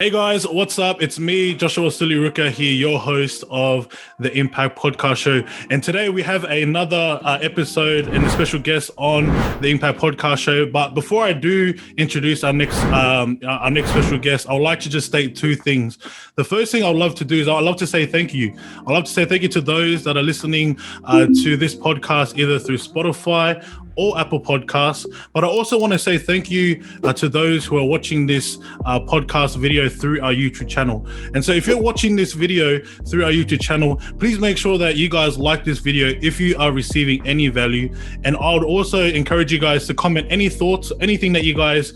Hey guys, what's up? It's me, Joshua Suliruka here, your host of the Impact Podcast Show. And today we have another episode and a special guest on the Impact Podcast Show. But before I do introduce our next special guest, I would like to just state two things. The first thing I'd love to do is I'd love to say thank you. I'd love to say thank you to those that are listening to this podcast either through Spotify or Apple Podcasts. But I also want to say thank you to those who are watching this podcast video through our YouTube channel. And so if you're watching this video through our YouTube channel, please make sure that you guys like this video if you are receiving any value. And I would also encourage you guys to comment any thoughts, anything that you guys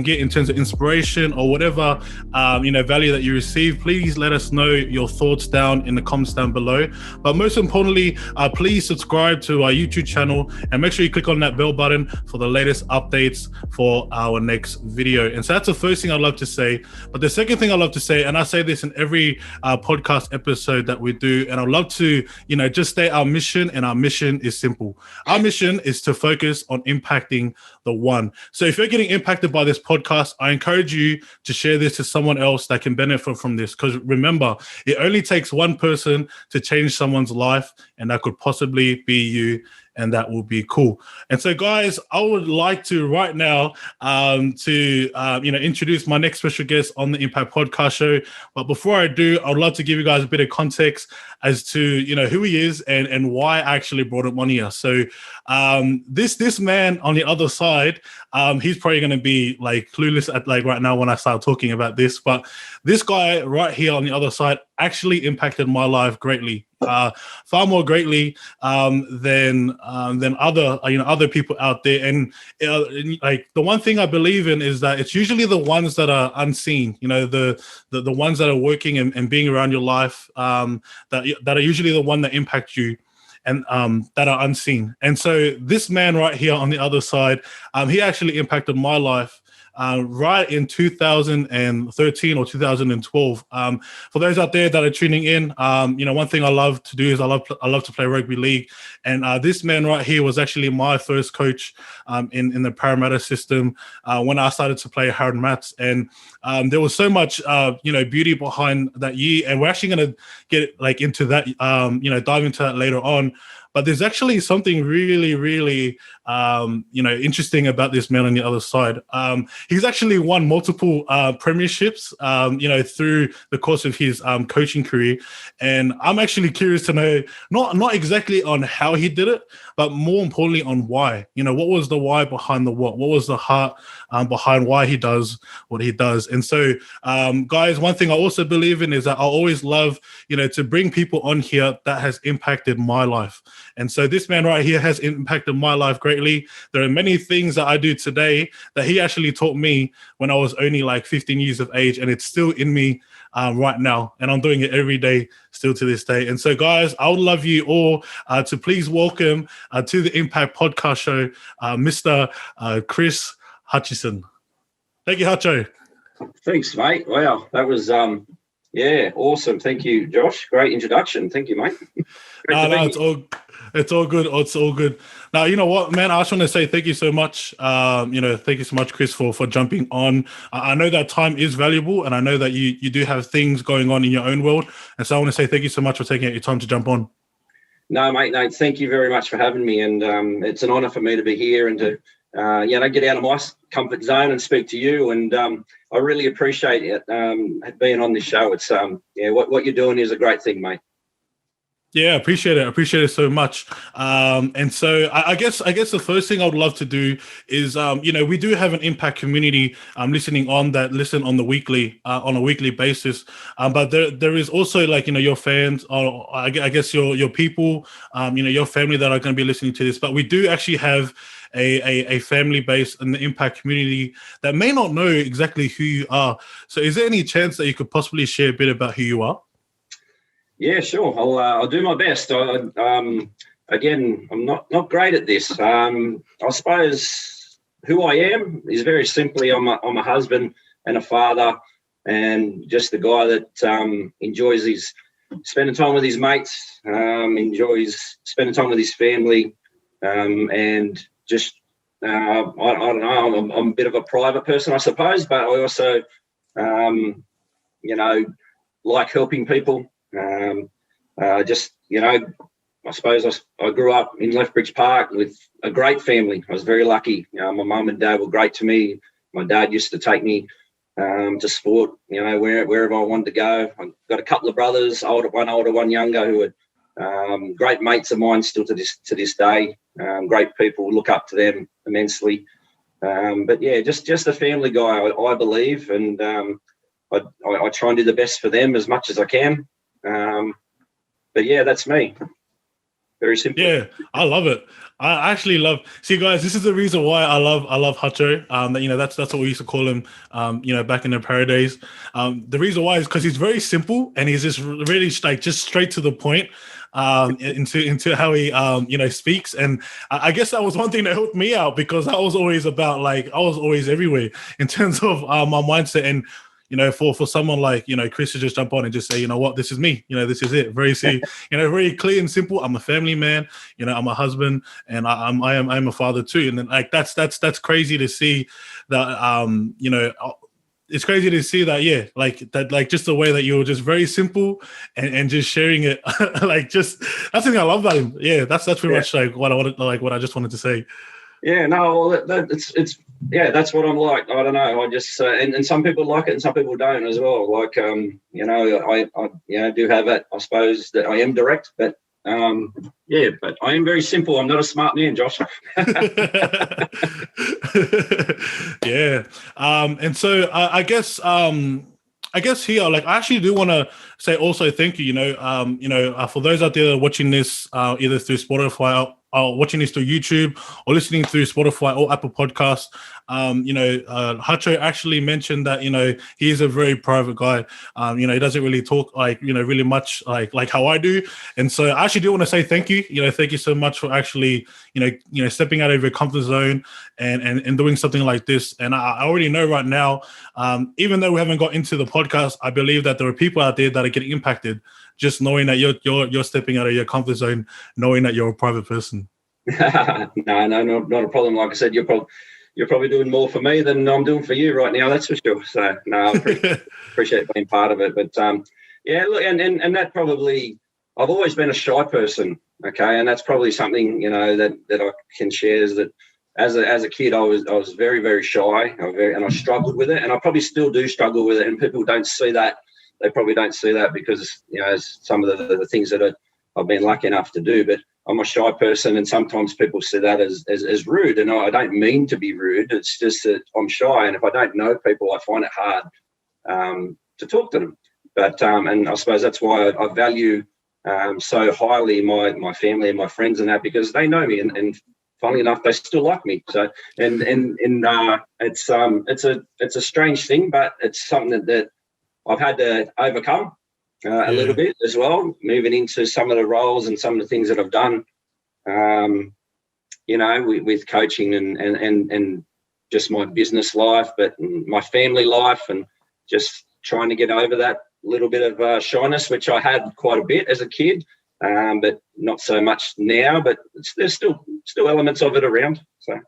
get in terms of inspiration or whatever value that you receive. Please let us know your thoughts down in the comments down below. But most importantly, please subscribe to our YouTube channel and make sure you click on that bell button for the latest updates for our next video. And so that's the first thing I'd love to say. But the second thing I'd love to say, and I say this in every podcast episode that we do, and I'd love to, just state our mission, and our mission is simple. Our mission is to focus on impacting the one. So if you're getting impacted by this podcast, I encourage you to share this to someone else that can benefit from this. Because remember, it only takes one person to change someone's life, and that could possibly be you. And that will be cool. And so, guys, I would like to right now introduce my next special guest on the Impact Podcast Show. But before I do, I would love to give you guys a bit of context as to who he is and why I actually brought him on here. So this man on the other side, he's probably going to be like clueless at right now when I start talking about this. But this guy right here on the other side actually impacted my life greatly. Far more greatly than other people out there. And the one thing I believe in is that it's usually the ones that are unseen, the ones that are working and being around your life that are usually the one that impact you and that are unseen. And so this man right here on the other side, he actually impacted my life right in 2013 or 2012. For those out there that are tuning in, one thing I love to do is I love to play rugby league, and this man right here was actually my first coach in the Parramatta system when I started to play hard mats, and there was so much beauty behind that year, and we're actually going to get into that, dive into that later on. But there's actually something really, really, interesting about this man on the other side. He's actually won multiple premierships, through the course of his coaching career. And I'm actually curious to know, not exactly on how he did it, but more importantly on why. What was the why behind the what? What was the heart behind why he does what he does? And so, guys, one thing I also believe in is that I always love, to bring people on here that has impacted my life. And so this man right here has impacted my life greatly. There are many things that I do today that he actually taught me when I was only like 15 years of age, and it's still in me right now. And I'm doing it every day still to this day. And so, guys, I would love you all to please welcome to the Impact Podcast Show, Mr. Chris Hutchison. Thank you, Hutcho. Thanks, mate. Wow, that was awesome. Thank you, Josh. Great introduction. Thank you, mate. It's all good. It's all good. Now, you know what, man, I just want to say thank you so much. Thank you so much, Chris, for jumping on. I know that time is valuable, and I know that you do have things going on in your own world. And so I want to say thank you so much for taking out your time to jump on. No, mate, thank you very much for having me. And it's an honor for me to be here and to, get out of my comfort zone and speak to you. And I really appreciate it being on this show. It's, what you're doing is a great thing, mate. Yeah, I appreciate it. I appreciate it so much. And so I guess the first thing I would love to do is, we do have an impact community listen on a weekly basis. But there is also your fans, or I guess your people, your family that are going to be listening to this. But we do actually have a family base in the impact community that may not know exactly who you are. So is there any chance that you could possibly share a bit about who you are? Yeah, sure. I'll do my best. Again, I'm not great at this. I suppose who I am is very simply I'm a husband and a father, and just the guy that enjoys spending time with his mates, enjoys spending time with his family, and just I don't know. I'm a bit of a private person, I suppose, but I also like helping people. I suppose I grew up in Lethbridge Park with a great family. I was very lucky. My mum and dad were great to me. My dad used to take me to sport, wherever I wanted to go. I've got a couple of brothers, one older, one younger, who are great mates of mine still to this day. Great people, look up to them immensely. But yeah, just a family guy, I believe, and I try and do the best for them as much as I can. But yeah, that's me. Very simple. Yeah, I love it. I actually love. See, guys, this is the reason why I love Hutcho. That's what we used to call him. Back in the Para days. The reason why is because he's very simple and he's just really just straight to the point. Into how he speaks, and I guess that was one thing that helped me out because I was always everywhere in terms of my mindset. And for someone like Chris to just jump on and just say, you know what, this is me, this is it. Very clear and simple. I'm a family man, I'm a husband, and I'm a father too. And then that's crazy to see that it's crazy to see that, just the way that you're just very simple and just sharing it, that's the thing I love about him. Yeah, that's pretty much what I wanted, what I just wanted to say. Yeah, no, well, that's what I'm like. I don't know. I just and some people like it and some people don't as well. I do have that. I suppose that I am direct, but but I am very simple. I'm not a smart man, Josh. Yeah. And so I guess here, I actually do want to say also thank you. For those out there watching this either through Spotify or watching this through YouTube or listening through Spotify or Apple Podcasts, Hutcho actually mentioned that he is a very private guy. He doesn't really talk really much like how I do, and so I actually do want to say thank you. Thank you so much for actually stepping out of your comfort zone and doing something like this. And I already know right now, even though we haven't got into the podcast, I believe that there are people out there that are getting impacted just knowing that you're stepping out of your comfort zone, knowing that you're a private person. No, not a problem. Like I said, you're probably doing more for me than I'm doing for you right now. That's for sure. So no, I appreciate being part of it. But look, and that probably, I've always been a shy person. Okay, and that's probably something that I can share is that as a kid I was very, very shy, and I struggled with it, and I probably still do struggle with it. And people don't see that. They probably don't see that because some of the things that I've been lucky enough to do. But I'm a shy person, and sometimes people see that as rude, and I don't mean to be rude. It's just that I'm shy, and if I don't know people, I find it hard to talk to them. But and I suppose that's why I value so highly my family and my friends and that, because they know me, and funnily enough, they still like me. So and it's a strange thing, but it's something that I've had to overcome a little bit as well, moving into some of the roles and some of the things that I've done, with coaching and just my business life, but my family life, and just trying to get over that little bit of shyness, which I had quite a bit as a kid, but not so much now. But there's still elements of it around. So.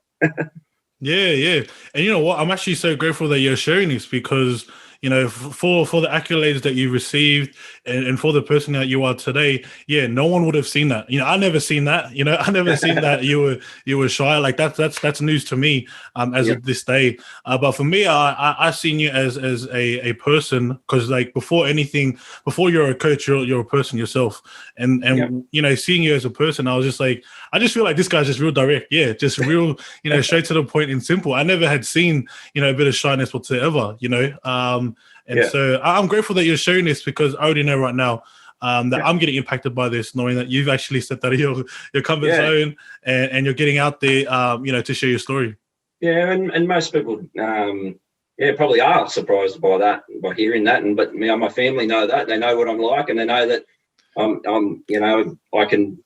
Yeah. And you know what? I'm actually so grateful that you're sharing this because, for the accolades that you received and for the person that you are today, no one would have seen that. I never seen that. I never seen that you were shy. Like that's news to me as of this day. But for me, I seen you as a person, because before you're a coach, you're a person yourself. And seeing you as a person, I was just like, I just feel like this guy's just real direct. Yeah, just real, straight to the point and simple. I never had seen, a bit of shyness whatsoever, So I'm grateful that you're sharing this, because I already know right now that I'm getting impacted by this, knowing that you've actually stepped out of your comfort zone and you're getting out there, to share your story. Yeah, and most people, probably are surprised by that, by hearing that. But my family know that. They know what I'm like, and they know that I can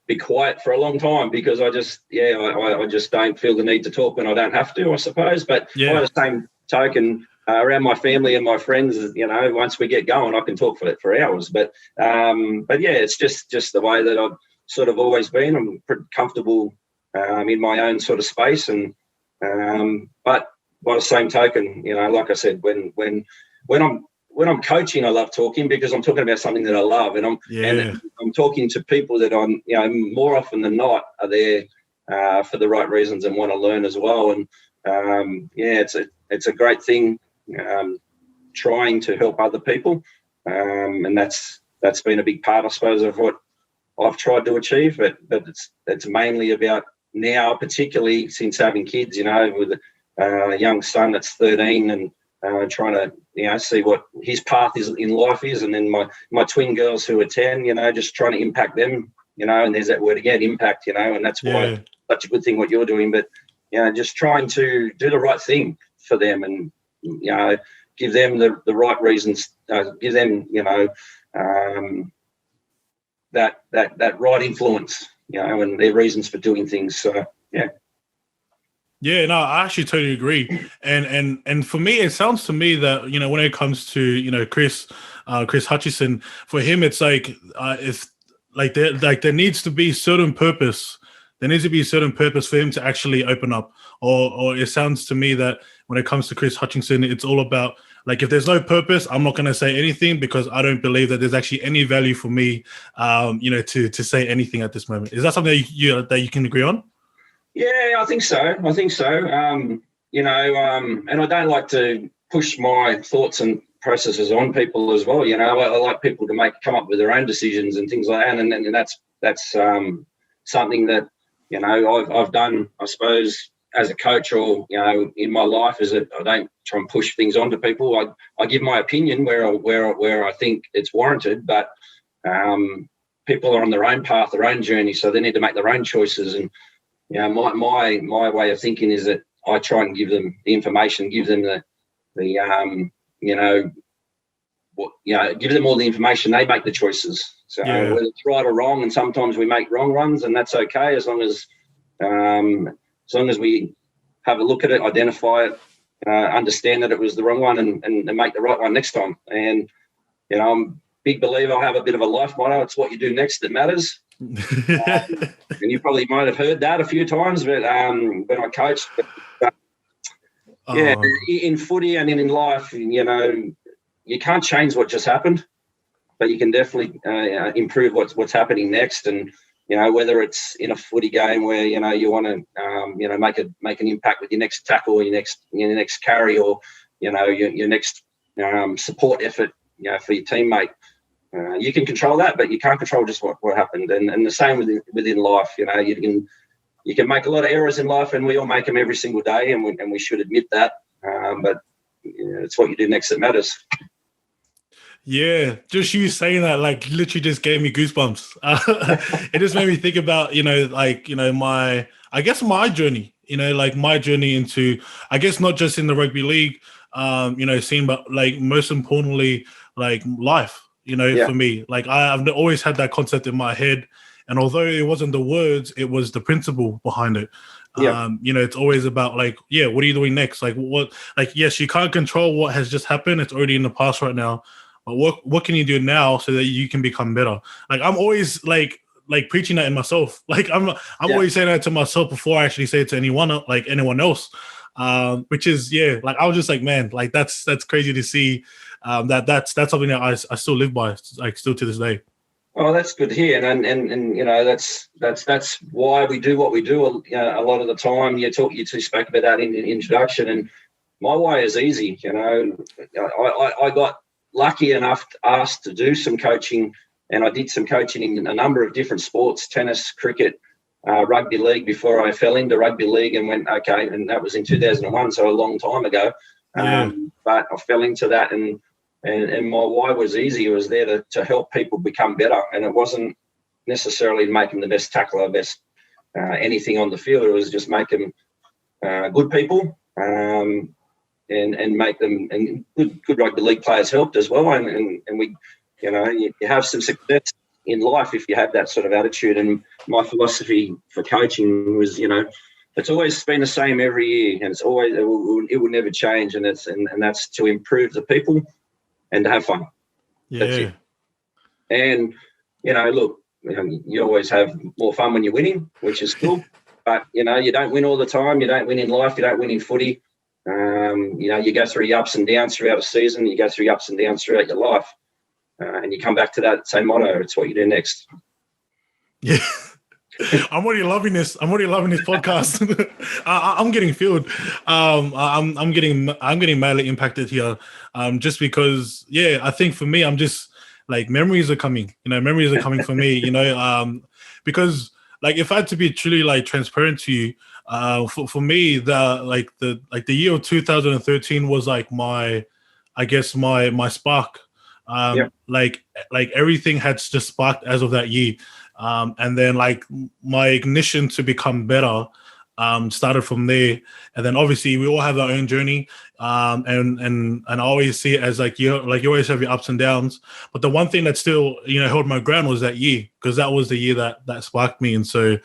be quiet for a long time because I just don't feel the need to talk when I don't have to, I suppose. But by the same token, around my family and my friends, once we get going, I can talk for hours. But it's just the way that I've sort of always been. I'm pretty comfortable in my own sort of space, and but by the same token, like I said, when when I'm coaching, I love talking because I'm talking about something that I love, and I'm talking to people that I'm, more often than not are there for the right reasons and want to learn as well. And it's a great thing, trying to help other people, and that's been a big part, I suppose, of what I've tried to achieve. But it's mainly about now, particularly since having kids, with a young son that's 13 and trying to see what his path is in life is, and then my twin girls who are 10, just trying to impact them, and there's that word again, impact, and that's why it's such a good thing what you're doing. But just trying to do the right thing for them, and give them the right reasons, give them that right influence, and their reasons for doing things. So Yeah, no, I actually totally agree. And for me, it sounds to me that, when it comes to, Chris Hutchison, for him, it's like, there needs to be certain purpose. There needs to be a certain purpose for him to actually open up. Or it sounds to me that when it comes to Chris Hutchison, it's all about, if there's no purpose, I'm not going to say anything because I don't believe that there's actually any value for me, to say anything at this moment. Is that something that you can agree on? Yeah, I think so. And I don't like to push my thoughts and processes on people as well. I like people to come up with their own decisions and things like that. And that's something that, I've done, I suppose, as a coach or, in my life, is that I don't try and push things onto people. I give my opinion where I think it's warranted, but people are on their own path, their own journey, so they need to make their own choices. And my way of thinking is that I try and give them the information, give them give them all the information. They make the choices. So whether it's right or wrong, and sometimes we make wrong ones, and that's okay as long as we have a look at it, identify it, understand that it was the wrong one, and make the right one next time. And I'm a big believer. I have a bit of a life motto. It's what you do next that matters. And you probably might have heard that a few times, but when I coached, in footy and in life, you can't change what just happened, but you can definitely improve what's happening next. And whether it's in a footy game where you want to make an impact with your next tackle, or your next carry, or your next support effort, for your teammate. You can control that, but you can't control just what happened. And the same within life. You can make a lot of errors in life, and we all make them every single day, and we should admit that. But it's what you do next that matters. Yeah, just you saying that, literally just gave me goosebumps. It just made me think about, my journey, my journey into, I guess, not just in the rugby league, scene, but most importantly, life. For me, I've always had that concept in my head, and although it wasn't the words, it was the principle behind it. It's always about what are you doing next? Yes, you can't control what has just happened. It's already in the past right now, but what can you do now so that you can become better? I'm always preaching that in myself. I'm always saying that to myself before I actually say it to anyone else. Which is I was just man, that's crazy to see. That's something that I still live by, still to this day. Oh, that's good to hear, and that's why we do what we do. A lot of the time, you two spoke about that in the introduction, and my way is easy. I got lucky enough asked to do some coaching, and I did some coaching in a number of different sports: tennis, cricket, rugby league, before I fell into rugby league and went, okay, and that was in 2001, so a long time ago. But I fell into that, and my why was easy. It was there to help people become better, and it wasn't necessarily to make them the best tackler, best anything on the field. It was just make them good people, and make them, and good rugby league players helped as well. And we, you have some success in life if you have that sort of attitude. And my philosophy for coaching was, it's always been the same every year, and it's always, it will never change. And that's to improve the people and to have fun. Yeah. That's it. And, look, you always have more fun when you're winning, which is cool. But, you don't win all the time. You don't win in life. You don't win in footy. You go through your ups and downs throughout a season. You go through your ups and downs throughout your life. And you come back to that same motto. It's what you do next. Yeah. I'm already loving this podcast. I'm getting filled. I'm getting madly impacted here. Just because, I think for me, I'm just like memories are coming. Memories are coming for me. Because like if I had to be truly like transparent to you, for me, the year of 2013 was like my spark. Like everything had just sparked as of that year. And then like my ignition to become better started from there. And then obviously we all have our own journey. And I always see it as like you always have your ups and downs. But the one thing that still, held my ground was that year, because that was the year that sparked me. And so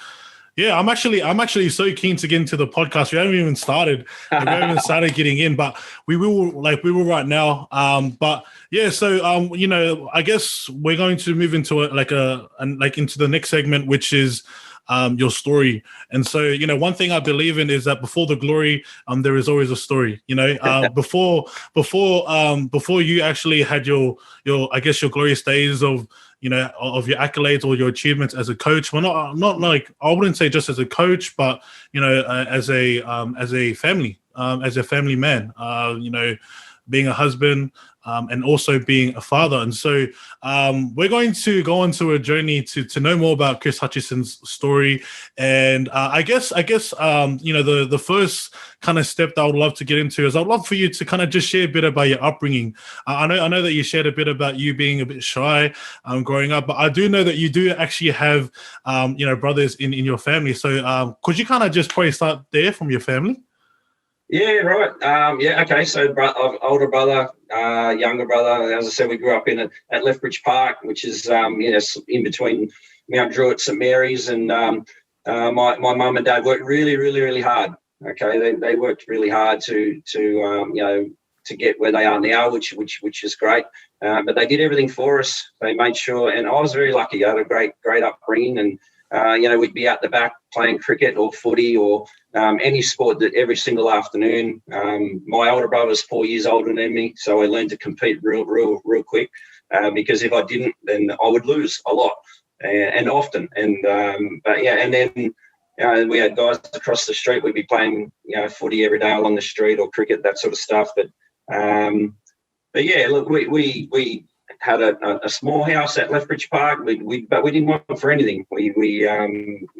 I'm actually so keen to get into the podcast. We haven't even started. We haven't even started getting in, but we will right now. But yeah, so I guess we're going to move into into the next segment, which is your story. And so, one thing I believe in is that before the glory, there is always a story. Before you actually had your glorious days of of your accolades or your achievements as a coach. Well, not like, I wouldn't say just as a coach, but as a family man. Being a husband. And also being a father. And so we're going to go on to a journey to know more about Chris Hutchison's story. And I guess the first kind of step that I would love to get into is I'd love for you to kind of just share a bit about your upbringing. I know that you shared a bit about you being a bit shy growing up, but I do know that you do actually have, brothers in your family. So could you kind of just probably start there from your family? Yeah, right. Okay. So older brother, younger brother. As I said, we grew up at Lethbridge Park, which is in between Mount Druitt, St Mary's, and my mum and dad worked really, really, really hard. Okay, they worked really hard to get where they are now, which is great. But they did everything for us. They made sure, and I was very lucky. I had a great upbringing, and we'd be out the back playing cricket or footy or any sport that every single afternoon. My older brother was 4 years older than me, so I learned to compete real quick because if I didn't, then I would lose a lot and often. And then we had guys across the street. We'd be playing footy every day along the street or cricket, that sort of stuff. But yeah, look, we had a small house at Lethbridge Park, but we didn't want it for anything.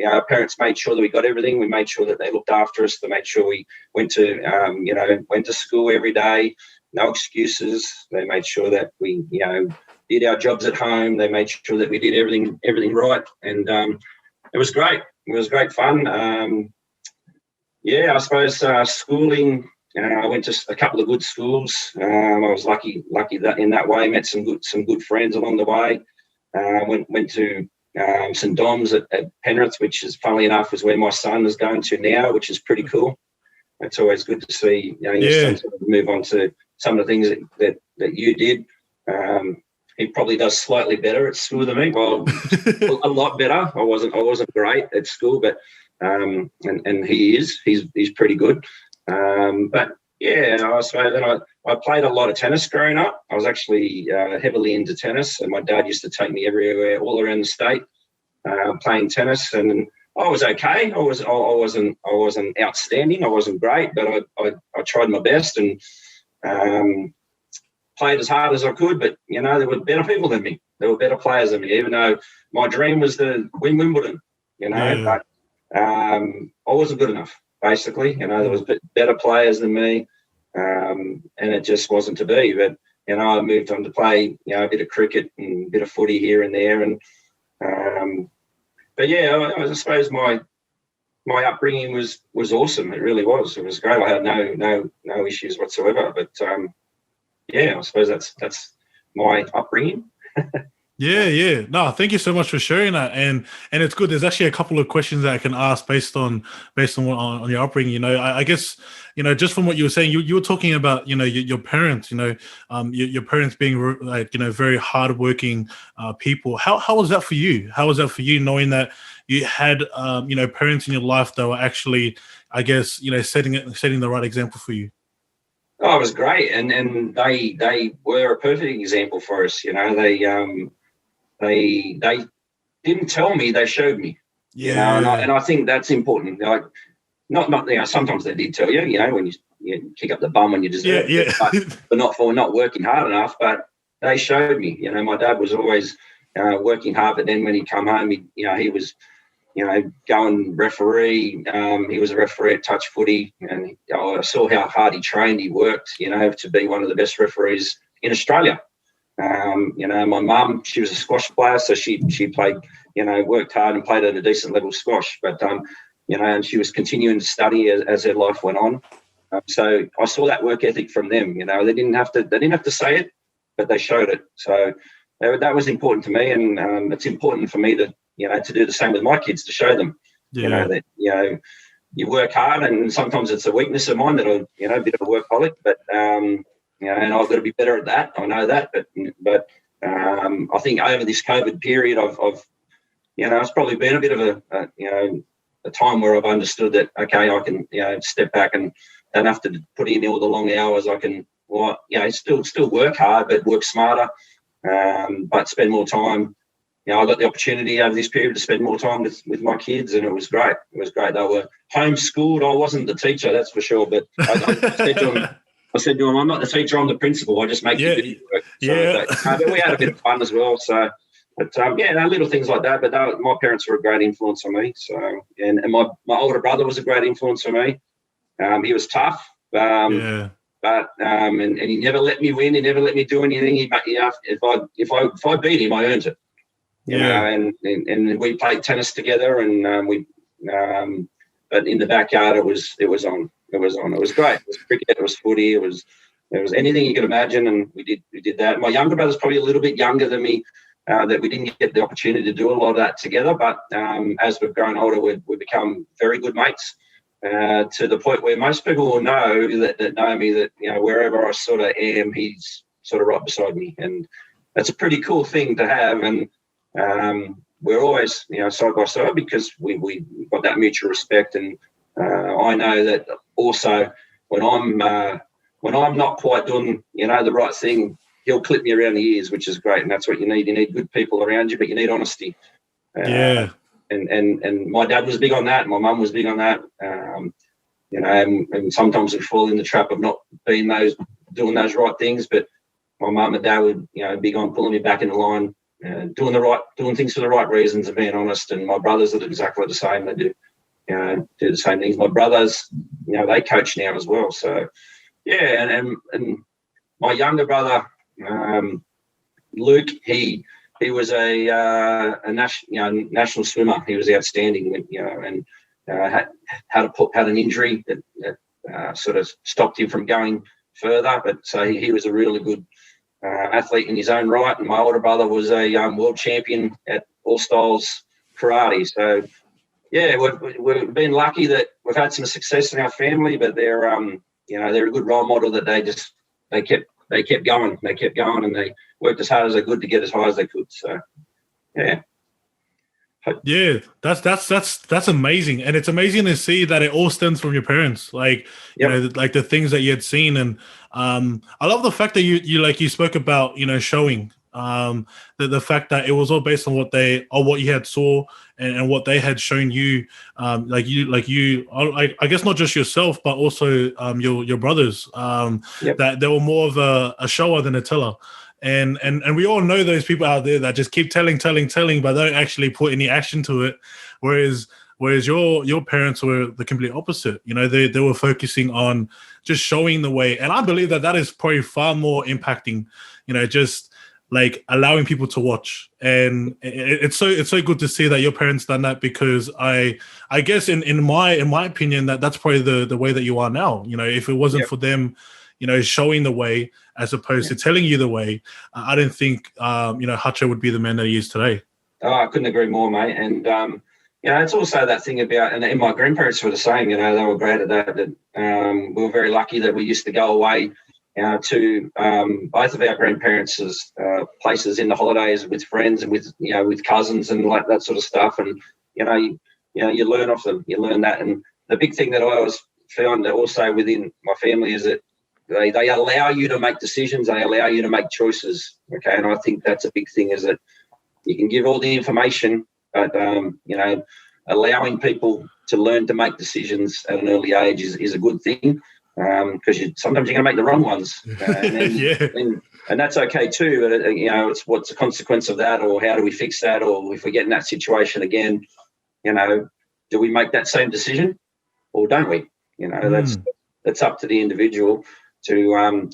Our parents made sure that we got everything. We made sure that they looked after us. They made sure we went to school every day. No excuses. They made sure that we did our jobs at home. They made sure that we did everything right, and it was great. It was great fun. I suppose schooling. I went to a couple of good schools. I was lucky that in that way. Met some good friends along the way. Went to St Dom's at Penrith, which is, funnily enough, is where my son is going to now, which is pretty cool. It's always good to see your son sort of move on to some of the things that you did. He probably does slightly better at school than me. Well, a lot better. I wasn't great at school, but and he's pretty good. But yeah, I suppose then I played a lot of tennis growing up. I was actually heavily into tennis, and my dad used to take me everywhere, all around the state, playing tennis. And I was okay. I wasn't outstanding. I wasn't great, but I tried my best and played as hard as I could. But there were better people than me. There were better players than me. Even though my dream was to win Wimbledon, but I wasn't good enough. Basically, there was better players than me, and it just wasn't to be. But I moved on to play, a bit of cricket and a bit of footy here and there. And but yeah, I suppose my upbringing was awesome. It really was. It was great. I had no issues whatsoever. But I suppose that's my upbringing. Yeah. No, thank you so much for sharing that. And it's good. There's actually a couple of questions that I can ask based on on your upbringing. I guess, just from what you were saying, you were talking about, your parents, your parents being like, very hardworking people. How was that for you? How was that for you, knowing that you had, parents in your life that were actually, I guess, setting the right example for you? Oh, it was great, and they were a perfect example for us. You know, they didn't tell me, they showed me. Yeah. You know, and I think that's important. Like, not you know, sometimes they did tell you, you know, when you kick up the bum when you deserve it, but not for not working hard enough. But they showed me. You know, my dad was always working hard, but then when he come home, he was, you know, go and referee. He was a referee at touch footy, and I saw how hard he trained. He worked, you know, to be one of the best referees in Australia. You know, my mum, she was a squash player, so she played, you know, worked hard and played at a decent level squash. But you know, and she was continuing to study as her life went on. So I saw that work ethic from them. You know, they didn't have to say it, but they showed it. So that was important to me, and it's important for me to, you know, to do the same with my kids, to show them, you know, that, you know, you work hard, and sometimes it's a weakness of mine that I'm, you know, a bit of a workaholic, but, you know, and I've got to be better at that. I know that, but I think over this COVID period, I've you know, it's probably been a bit of a time where I've understood that, okay, I can, you know, step back and don't have to put in all the long hours. I can, well, you know, still work hard, but work smarter, but spend more time. You know, I got the opportunity over this period to spend more time with my kids, and it was great. It was great. They were homeschooled. I wasn't the teacher, that's for sure, but I said to them, I'm not the teacher, I'm the principal. I just make you do work. So, but we had a bit of fun as well. So, but little things like that. But my parents were a great influence on me. So, and my older brother was a great influence on me. He was tough, but and he never let me win. He never let me do anything. If I beat him, I earned it. You know, and we played tennis together, and but in the backyard, it was on. It was great. It was cricket. It was footy. It was anything you could imagine, and we did that. My younger brother's probably a little bit younger than me, that we didn't get the opportunity to do a lot of that together. But as we've grown older, we've become very good mates, to the point where most people will know that know me, that, you know, wherever I sort of am, he's sort of right beside me, and that's a pretty cool thing to have. And we're always, you know, side by side, because we've got that mutual respect. And I know that also when I'm not quite doing, you know, the right thing, he'll clip me around the ears, which is great. And that's what you need. You need good people around you, but you need honesty. And my dad was big on that. My mum was big on that. You know, and sometimes we fall in the trap of not doing those right things. But my mum and dad were, you know, big on pulling me back in the line, doing things for the right reasons and being honest. And my brothers are exactly the same. They do, you know, do the same things. My brothers, you know, they coach now as well. So yeah, and my younger brother, Luke, he was a national swimmer. He was outstanding, you know, and had an injury that sort of stopped him from going further. But so he was a really good athlete in his own right. And my older brother was a world champion at all styles karate. So yeah, we've been lucky that we've had some success in our family, but they're you know, they're a good role model, that they kept going, and they worked as hard as they could to get as high as they could. So yeah. Yeah, that's amazing, and it's amazing to see that it all stems from your parents. Like, you know, like the things that you had seen, and I love the fact that you spoke about, you know, showing the fact that it was all based on what you had saw and what they had shown you. I guess not just yourself, but also your brothers. That they were more of a shower than a teller. And we all know those people out there that just keep telling, but don't actually put any action to it. Whereas your parents were the complete opposite. You know, they were focusing on just showing the way. And I believe that is probably far more impacting, you know, just like allowing people to watch. And it's so good to see that your parents done that, because I guess in my opinion, that's probably the way that you are now. You know, if it wasn't for them, you know, showing the way as opposed to telling you the way, I don't think, you know, Hutcho would be the man that he is today. Oh, I couldn't agree more, mate. And, you know, it's also that thing about, and my grandparents were the same, you know, they were great at that. We were very lucky that we used to go away to both of our grandparents' places in the holidays with friends and with cousins and like that sort of stuff. And, you learn off them, you learn that. And the big thing that I always found that also within my family is that they allow you to make decisions. They allow you to make choices. Okay, and I think that's a big thing, is that you can give all the information, but allowing people to learn to make decisions at an early age is a good thing, because sometimes you're going to make the wrong ones, and that's okay too. But it's what's the consequence of that, or how do we fix that, or if we get in that situation again, do we make that same decision or don't we? That's up to the individual to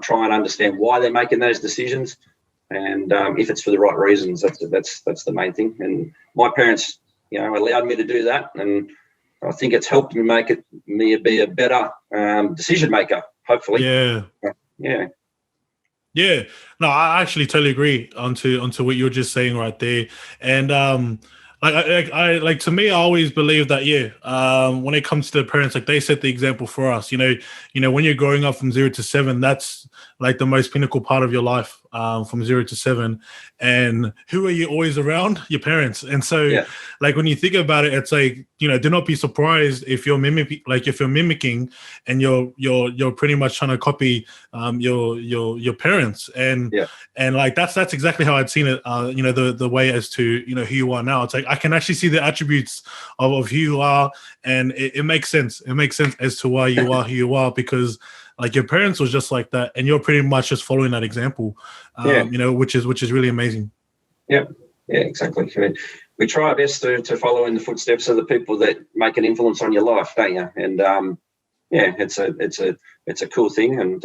try and understand why they're making those decisions, and if it's for the right reasons. That's the main thing. And my parents, allowed me to do that, and I think it's helped me be a better decision maker, hopefully. Yeah. No, I actually totally agree onto what you were just saying right there. And like to me, I always believe that when it comes to the parents, like they set the example for us. When you're growing up from 0 to 7, that's like the most pinnacle part of your life, from 0 to 7. And who are you always around? Your parents. And so like when you think about it, it's like, do not be surprised if you're mimicking and you're pretty much trying to copy your parents. And like that's exactly how I'd seen it, the way as to who you are now. It's like I can actually see the attributes of who you are, and it makes sense. It makes sense as to why you are who you are, because like your parents was just like that, and you're pretty much just following that example, which is really amazing. Yeah, exactly. I mean, we try our best to follow in the footsteps of the people that make an influence on your life, don't you? And it's a cool thing. And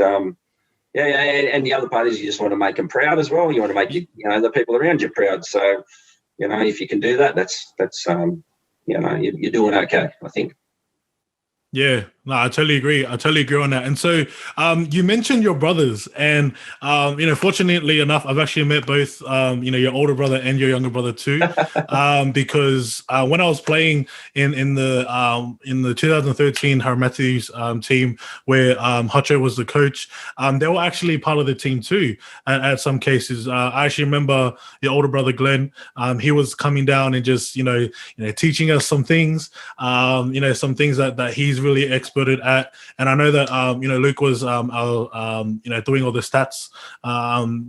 and the other part is you just want to make them proud as well. You want to make the people around you proud. So if you can do that, that's you're doing okay, I think. Yeah, no, I totally agree. I totally agree on that. And so you mentioned your brothers, and fortunately enough, I've actually met both your older brother and your younger brother too, because when I was playing in the 2013 Parramatta Eels team, where Hutcho was the coach, they were actually part of the team too. At some cases, I actually remember your older brother Glenn. He was coming down and just teaching us some things, some things that he's really experted at. And I know that Luke was doing all the stats,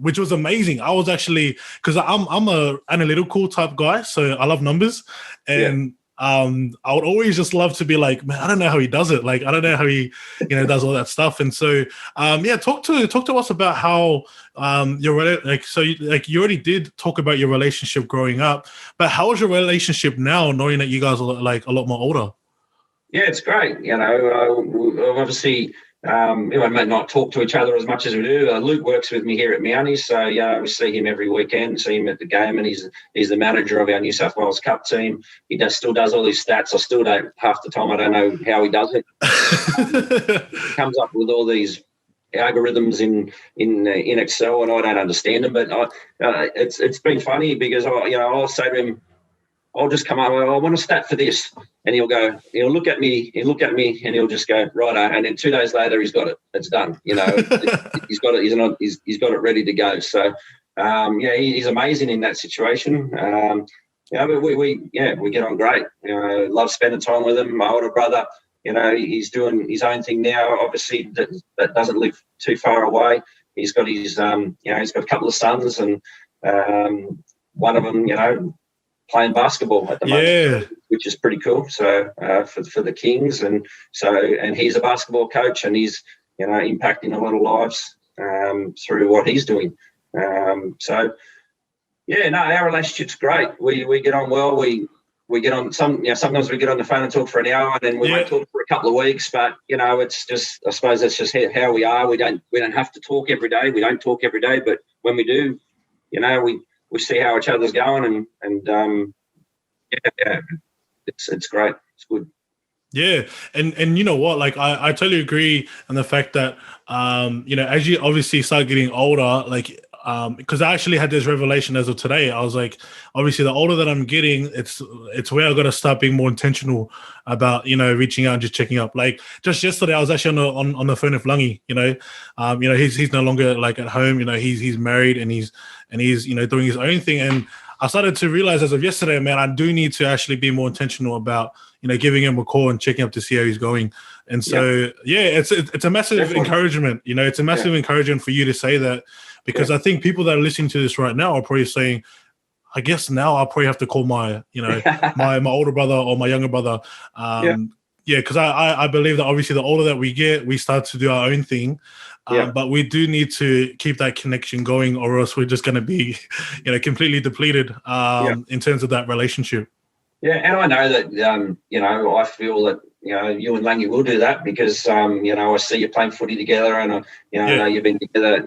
which was amazing. I was actually, because I'm a analytical type guy, so I love numbers, and I would always just love to be like, man, I don't know how he does it. Like, I don't know how he does all that stuff. And so talk to us about how you already did talk about your relationship growing up, but how is your relationship now, knowing that you guys are like a lot more older? Yeah, it's great. Obviously, we might not talk to each other as much as we do. Luke works with me here at Mounties, so we see him every weekend, see him at the game, and he's the manager of our New South Wales Cup team. He still does all his stats. I still don't, half the time, I don't know how he does it. He comes up with all these algorithms in Excel, and I don't understand them. But it's been funny because I'll say to him, I'll just come up, I want a stat for this. And he'll look at me, and he'll just go, righto. And then 2 days later, he's got it. It's done. He's got it. He's got it ready to go. So, he's amazing in that situation. But we get on great. Love spending time with him. My older brother, he's doing his own thing now. Obviously, that doesn't live too far away. He's got his, he's got a couple of sons, and one of them, playing basketball at the moment, which is pretty cool. So for the Kings, and he's a basketball coach, and he's impacting a lot of lives through what he's doing. Our relationship's great. We get on well. We get on sometimes we get on the phone and talk for an hour, and then we might talk for a couple of weeks. But it's just, I suppose that's just how we are. We don't have to talk every day. We don't talk every day, but when we do, we see how each other's going, and it's great. It's good. Yeah, and you know what? Like I totally agree on the fact that as you obviously start getting older, like because I actually had this revelation as of today. I was like, obviously, the older that I'm getting, it's where I got to start being more intentional about reaching out and just checking up. Like just yesterday, I was actually on the phone with Lungy. He's no longer like at home. He's married, and he's doing his own thing. And I started to realize as of yesterday, man, I do need to actually be more intentional about, giving him a call and checking up to see how he's going. And so, it's a massive encouragement. It's a massive encouragement for you to say that, because I think people that are listening to this right now are probably saying, I guess now I'll probably have to call my, my older brother or my younger brother. Because I believe that obviously the older that we get, we start to do our own thing. But we do need to keep that connection going, or else we're just going to be, completely depleted in terms of that relationship. Yeah, and I know that, I feel that, you and Langy will do that because, I see you playing footy together, and, I know you've been together,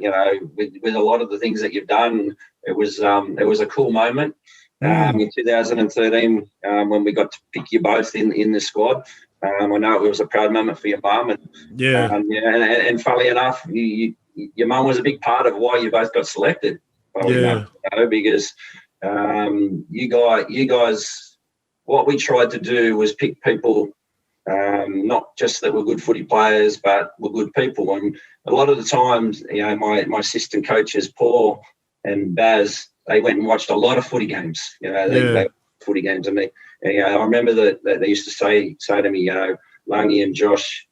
with a lot of the things that you've done. It was a cool moment in 2013 when we got to pick you both in the squad. I know it was a proud moment for your mum, and and funnily enough, your mum was a big part of why you both got selected. Because you guys, what we tried to do was pick people, not just that were good footy players, but were good people. And a lot of the times, my assistant coaches, Paul and Baz, they went and watched a lot of footy games. They footy games, and I remember that they used to say to me, Langy and Josh,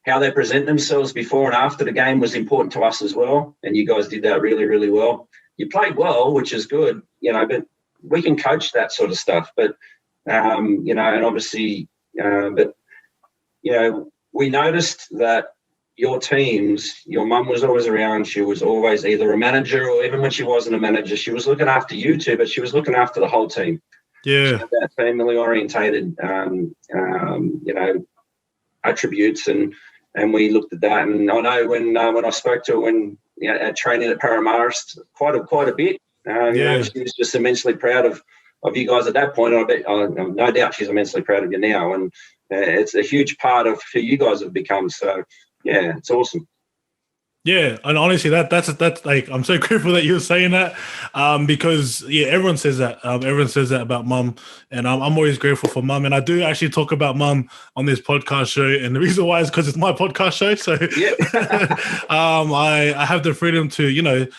how they present themselves before and after the game was important to us as well. And you guys did that really, really well. You played well, which is good, but we can coach that sort of stuff. But, and obviously, we noticed that your teams, your mum was always around. She was always either a manager, or even when she wasn't a manager, she was looking after you two, but she was looking after the whole team. Yeah. So that family orientated, attributes, and we looked at that. And I know when I spoke to her at training at Parramatta quite a bit, she was just immensely proud of you guys at that point. I bet, no doubt, she's immensely proud of you now, and it's a huge part of who you guys have become. So, yeah, it's awesome. Yeah, and honestly, that's like, I'm so grateful that you're saying that, because everyone says that. Everyone says that about mum, and I'm always grateful for mum. And I do actually talk about mum on this podcast show, and the reason why is because it's my podcast show. So, I have the freedom to,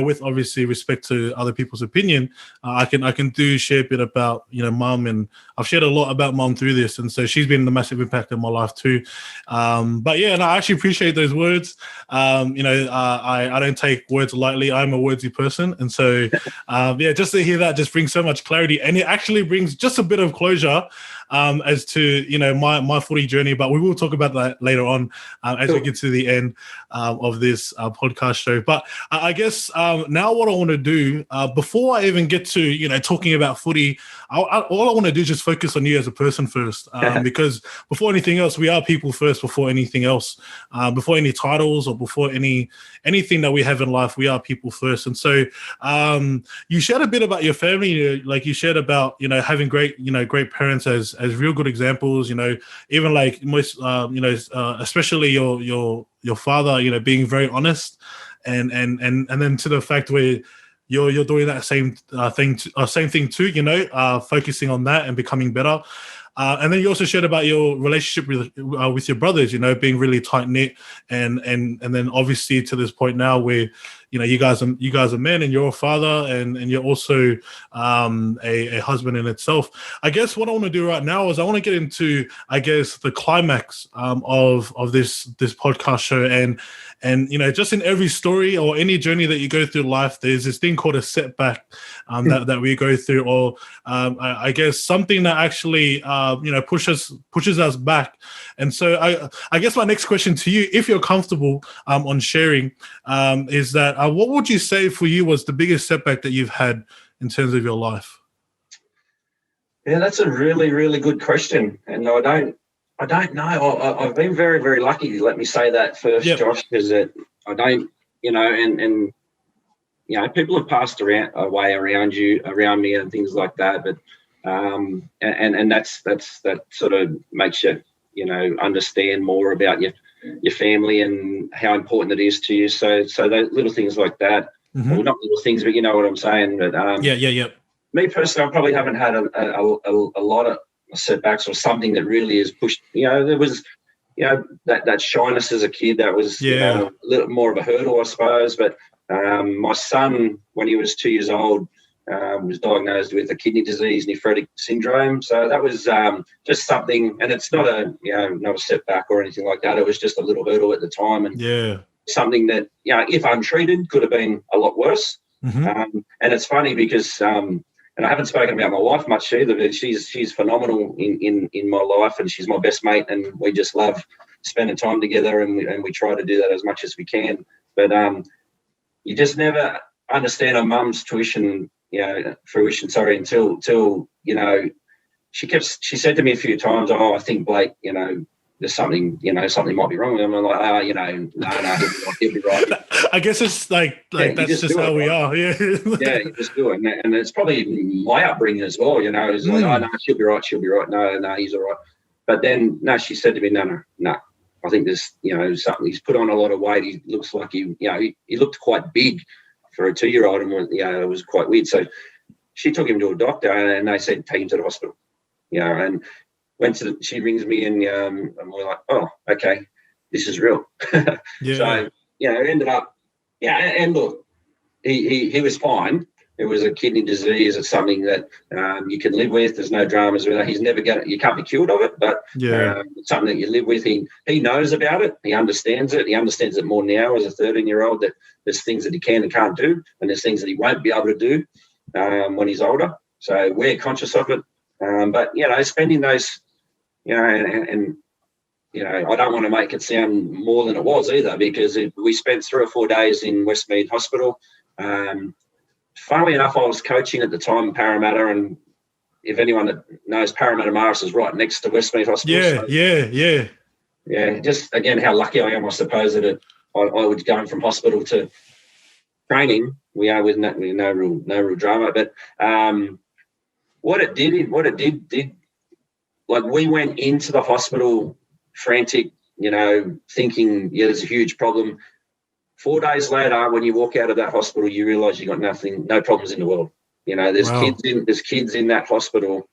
with obviously respect to other people's opinion, I can share a bit about mum, and I've shared a lot about mum through this, and so she's been a massive impact in my life too. But yeah, and I actually appreciate those words. I don't take words lightly. I'm a wordsy person. And so, just to hear that just brings so much clarity, and it actually brings just a bit of closure as to, my footy journey. But we will talk about that later on as we get to the end of this podcast show. But I guess now what I want to do, before I even get to, talking about footy, all I want to do is just focus on you as a person first, because before anything else, we are people first before anything else, before any titles or before anything that we have in life, we are people first. And so you shared a bit about your family, like you shared about, having great parents as real good examples, even like most, especially your father, being very honest, and then to the fact where you're doing that same thing too, focusing on that and becoming better. And then you also shared about your relationship with your brothers, being really tight knit, and then obviously to this point now where you guys are men, and you're a father, and you're also a husband in itself. I guess what I want to do right now is I want to get into, the climax of this podcast show, and just in every story or any journey that you go through life, there's this thing called a setback that we go through, or I guess something that actually pushes us back. And so I guess my next question to you, if you're comfortable on sharing, is that what would you say for you was the biggest setback that you've had in terms of your life? Yeah, that's a really, really good question, and I don't know. I've been very, very lucky. Let me say that first, Josh, because that I don't, and people have passed away around me, and things like that. But and that sort of makes you, understand more about your family and how important it is to you. So those little things like that, well, not little things, but you know what I'm saying. But me personally, I probably haven't had a lot of setbacks or something that really has pushed. There was, that shyness as a kid that was a little more of a hurdle, I suppose. But My son, when he was 2 years old, was diagnosed with a kidney disease, nephrotic syndrome. So that was just something, and it's not not a setback or anything like that. It was just a little hurdle at the time, and something that, if untreated, could have been a lot worse. And it's funny because, and I haven't spoken about my wife much either, but she's phenomenal in my life, and she's my best mate, and we just love spending time together, and we try to do that as much as we can. But you just never understand a mum's fruition until she said to me a few times, I think Blake, there's something might be wrong with him. I'm like, no, he'll be right. I guess it's like that's just how we are. Yeah. Yeah, you just do it. And it's probably my upbringing as well, it's like, no, she'll be right. No, he's all right. But then, no, she said to me, no. I think there's, something. He's put on a lot of weight. He looks like he looked quite big for a 2-year-old, and it was quite weird. So she took him to a doctor, and they said, take him to the hospital. And she rings me, and we're like, oh, okay, this is real. Yeah. So it ended up, and look, he was fine. It was a kidney disease. It's something that you can live with. There's no dramas with it. You can't be cured of it, but it's something that you live with. He knows about it. He understands it. He understands it more now as a 13-year-old, that there's things that he can and can't do, and there's things that he won't be able to do when he's older. So we're conscious of it. But, spending those, and I don't want to make it sound more than it was either, because we spent 3 or 4 days in Westmead Hospital. Funnily enough, I was coaching at the time in Parramatta, and if anyone that knows, Parramatta Marist is right next to Westmead Hospital. Yeah. Just, again, how lucky I am, I suppose, that I was going from hospital to training. We are with no real drama. But what it did, like, we went into the hospital frantic, thinking, there's a huge problem. 4 days later, when you walk out of that hospital, you realise you got no problems in the world. There's kids in that hospital,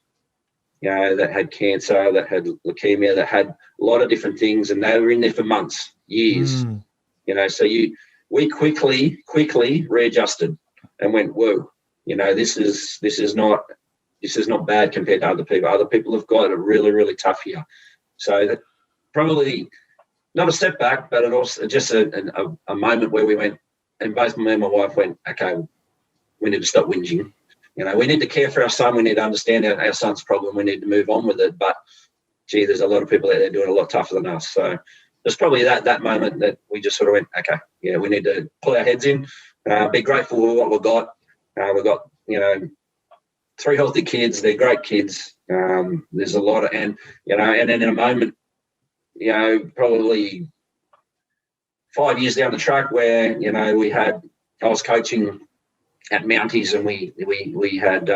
that had cancer, that had leukemia, that had a lot of different things, and they were in there for months, years. So we quickly readjusted and went, whoa, this is not bad compared to other people. Other people have got it really, really tough here. So that probably not a setback, but it also just a moment where we went, and both me and my wife went, okay, we need to stop whinging. We need to care for our son. We need to understand our son's problem. We need to move on with it. But, gee, there's a lot of people out there doing a lot tougher than us. So there's probably that moment that we just sort of went, okay, we need to pull our heads in, be grateful for what we've got. We've got, 3 healthy kids. They're great kids. There's a lot of, and then in a moment, probably 5 years down the track where, I was coaching at Mounties, and we had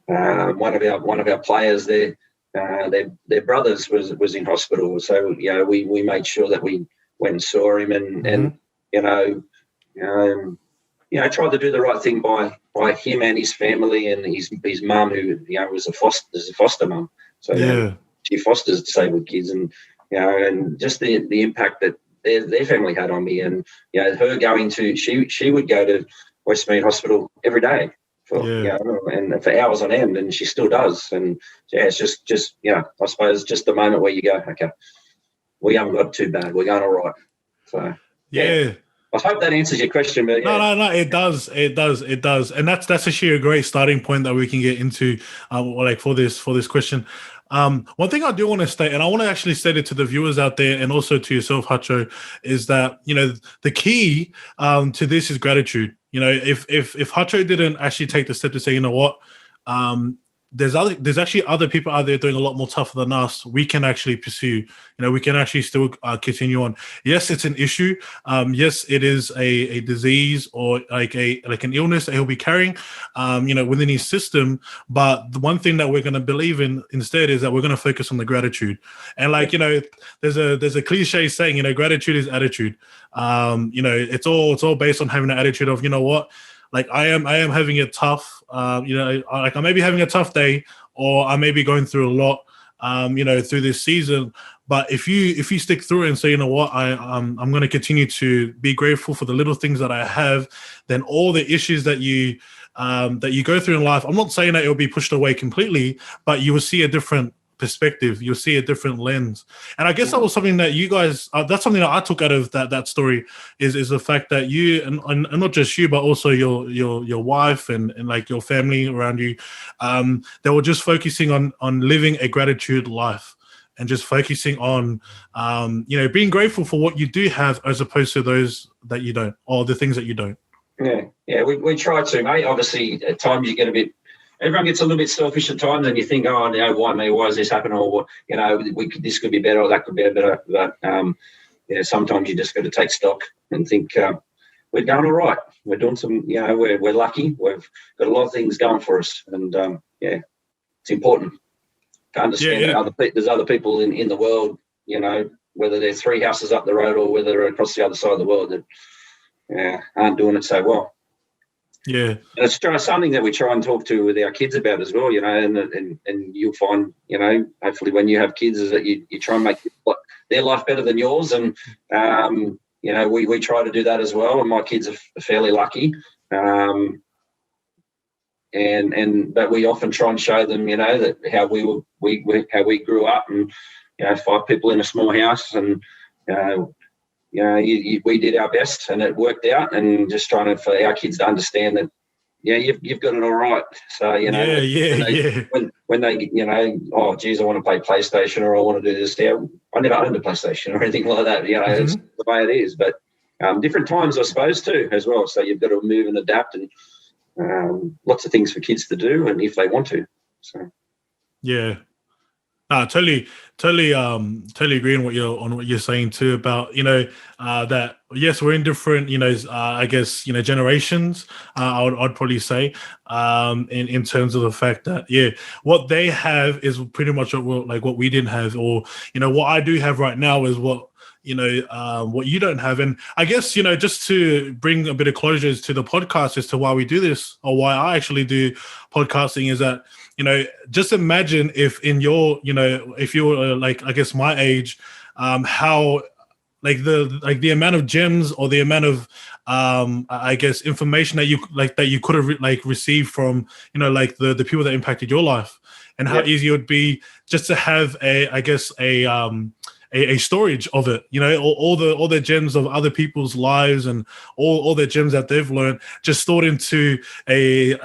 one of our players there, their brothers was in hospital. So, we made sure that we went and saw him, and tried to do the right thing by him and his family, and his mum, who, was a foster mum. So she fosters disabled kids, and and just the impact that their family had on me, and her going to she would go to Westmead Hospital every day and for hours on end, and she still does. And it's just I suppose just the moment where you go, okay, we haven't got too bad, we're going all right. So I hope that answers your question. But no, it does, and that's actually a great starting point that we can get into, for this question. One thing I do want to state, and I want to actually state it to the viewers out there, and also to yourself, Hutcho, is that the key to this is gratitude. If Hutcho didn't actually take the step to say, what, there's actually other people out there doing a lot more tougher than us, we can actually pursue. We can actually still continue on. Yes, it's an issue. Yes, it is a disease or like an illness that he'll be carrying, within his system. But the one thing that we're going to believe in instead is that we're going to focus on the gratitude. And there's a cliche saying, gratitude is attitude. It's all based on having an attitude of, what, like I am having it tough. I may be having a tough day, or I may be going through a lot, through this season. But if you stick through it and say, you know what, I'm going to continue to be grateful for the little things that I have, then all the issues that you go through in life, I'm not saying that it will be pushed away completely, but you will see a different perspective. You'll see a different lens. And I guess that was something that you guys, that's something that I took out of that story is the fact that you, and not just you, but also your wife and like your family around you, they were just focusing on living a gratitude life and just focusing on, being grateful for what you do have as opposed to those that you don't, or the things that you don't. Yeah, we try to, mate. Obviously, at times you get everyone gets a little bit selfish at times, and you think, oh, no, why me? Why is this happening? Or, this could be better, or that could be better. But, sometimes you just got to take stock and think, we're going all right. We're doing some, we're lucky. We've got a lot of things going for us. And, it's important to understand that there's other people in the world, whether they're 3 houses up the road or whether they're across the other side of the world that aren't doing it so well. Yeah, and it's something that we try and talk to with our kids about as well, and you'll find, hopefully when you have kids, is that you try and make their life better than yours, and we try to do that as well. And my kids are fairly lucky, but we often try and show them, that how we grew up, and 5 people in a small house, and we did our best and it worked out, and just trying for our kids to understand that, you've got it all right. So, when they, oh, geez, I want to play PlayStation or I want to do this. Yeah, I never owned a PlayStation or anything like that. It's the way it is. But different times, I suppose, too, as well. So you've got to move and adapt, and lots of things for kids to do, and if they want to. So. Yeah. Totally agree on what you're saying too about, that yes, we're in different, I guess, generations. I'd probably say, in terms of the fact that, what they have is pretty much what we didn't have, or, what I do have right now is what you don't have. And I guess, just to bring a bit of closure to the podcast as to why we do this, or why I actually do podcasting, is that, just imagine if in your, if you were like, I guess my age, how the amount of gems or the amount of, I guess, information that you could have received from, the people that impacted your life, and how easy it would be just to have a storage of it, all the gems of other people's lives, and all the gems that they've learned, just stored into a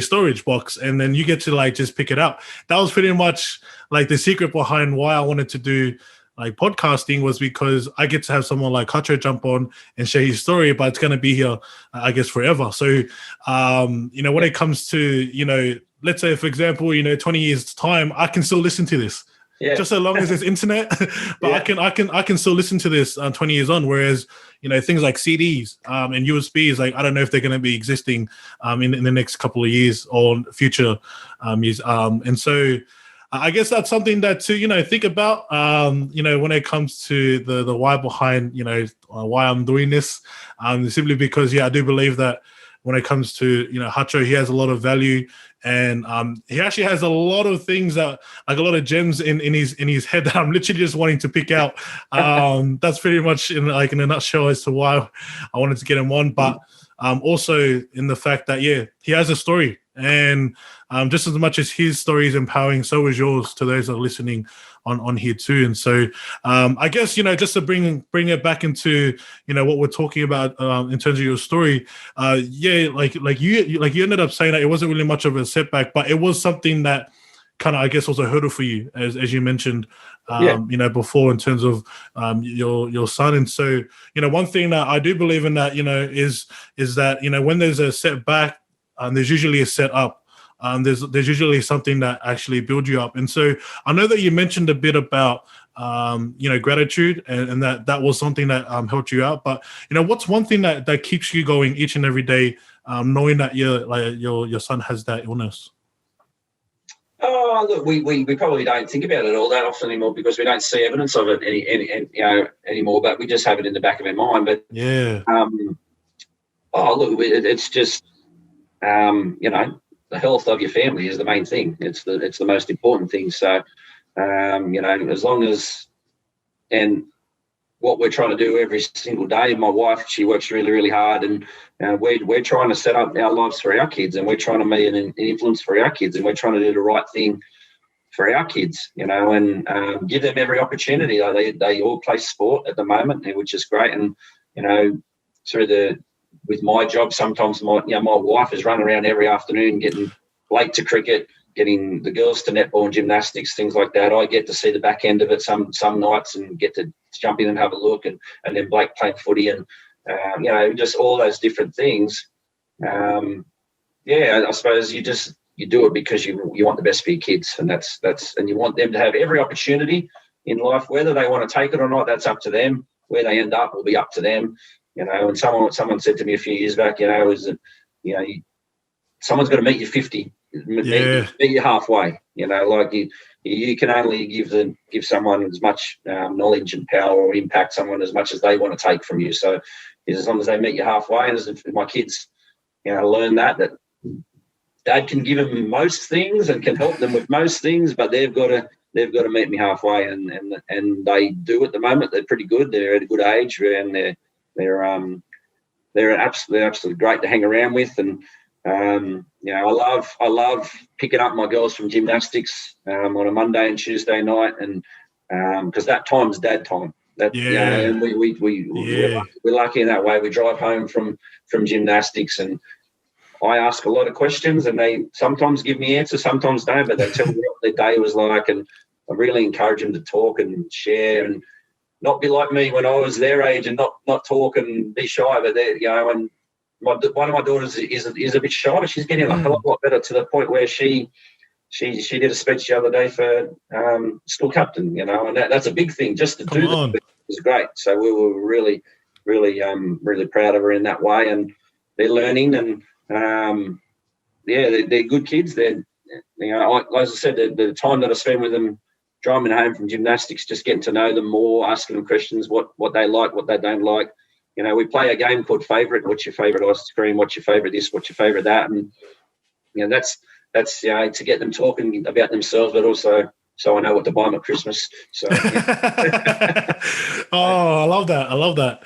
storage box, and then you get to just pick it up. That was pretty much the secret behind why I wanted to do podcasting, was because I get to have someone like Hutcho jump on and share his story, but it's going to be here, I guess, forever. So, when it comes to, let's say, for example, 20 years time, I can still listen to this. Yeah. Just so long as there's internet, but I can still listen to this 20 years on. Whereas, things like CDs and USBs, I don't know if they're going to be existing in the next couple of years or future years. And so I guess that's something that to, think about, when it comes to the why behind, why I'm doing this, simply because, I do believe that when it comes to, Hutcho, he has a lot of value, and he actually has a lot of things that, a lot of gems in his head that I'm literally just wanting to pick out. That's pretty much in a nutshell as to why I wanted to get him on. But also in the fact that, he has a story, and just as much as his story is empowering, so is yours to those that are listening on here too. And so I guess, just to bring it back into, what we're talking about in terms of your story, you ended up saying that it wasn't really much of a setback, but it was something that kind of, I guess, was a hurdle for you, as you mentioned, before, in terms of your son. And so, one thing that I do believe in that, is that, when there's a setback, there's usually a set up. There's usually something that actually builds you up. And so I know that you mentioned a bit about, gratitude, and that was something that helped you out. But, what's one thing that keeps you going each and every day, knowing that your son has that illness? Oh, look, we probably don't think about it all that often anymore, because we don't see evidence of it anymore, but we just have it in the back of our mind. But it's just, the health of your family is the main thing. It's the most important thing. So, as long as, and what we're trying to do every single day, my wife, she works really, really hard, and we're trying to set up our lives for our kids, and we're trying to be an influence for our kids, and we're trying to do the right thing for our kids, and give them every opportunity. They all play sport at the moment, which is great. And, with my job, sometimes my wife is running around every afternoon getting Blake to cricket, getting the girls to netball and gymnastics, things like that. I get to see the back end of it some nights and get to jump in and have a look, and then Blake playing footy and, just all those different things. I suppose you do it because you want the best for your kids, and that's and you want them to have every opportunity in life. Whether they want to take it or not, that's up to them. Where they end up will be up to them. And someone said to me a few years back, is that, someone's got to meet you 50, meet you halfway. You can only give someone as much knowledge and power, or impact someone as much as they want to take from you. So as long as they meet you halfway, and as if my kids, learn that Dad can give them most things and can help them with most things, but they've got to meet me halfway, and they do at the moment. They're pretty good. They're at a good age, and they're absolutely great to hang around with. And I love picking up my girls from gymnastics on a Monday and Tuesday night, and because that time's Dad time. And we're lucky in that way. We drive home from gymnastics, and I ask a lot of questions, and they sometimes give me answers, sometimes don't, but they tell me what their day was like, and I really encourage them to talk and share, and not be like me when I was their age and not talk and be shy. But and one of my daughters is a bit shy, but she's getting a hell of a lot better, to the point where she did a speech the other day for school captain, and that's a big thing. Just to do that was great. So we were really, really, really proud of her in that way, and they're learning, and they're good kids. They're, as I said, the time that I spend with them, driving home from gymnastics, just getting to know them more, asking them questions, what they like, what they don't like. We play a game called Favourite. What's your favourite ice cream? What's your favourite this? What's your favourite that? And that's to get them talking about themselves, but also so I know what to buy them at Christmas. So I love that.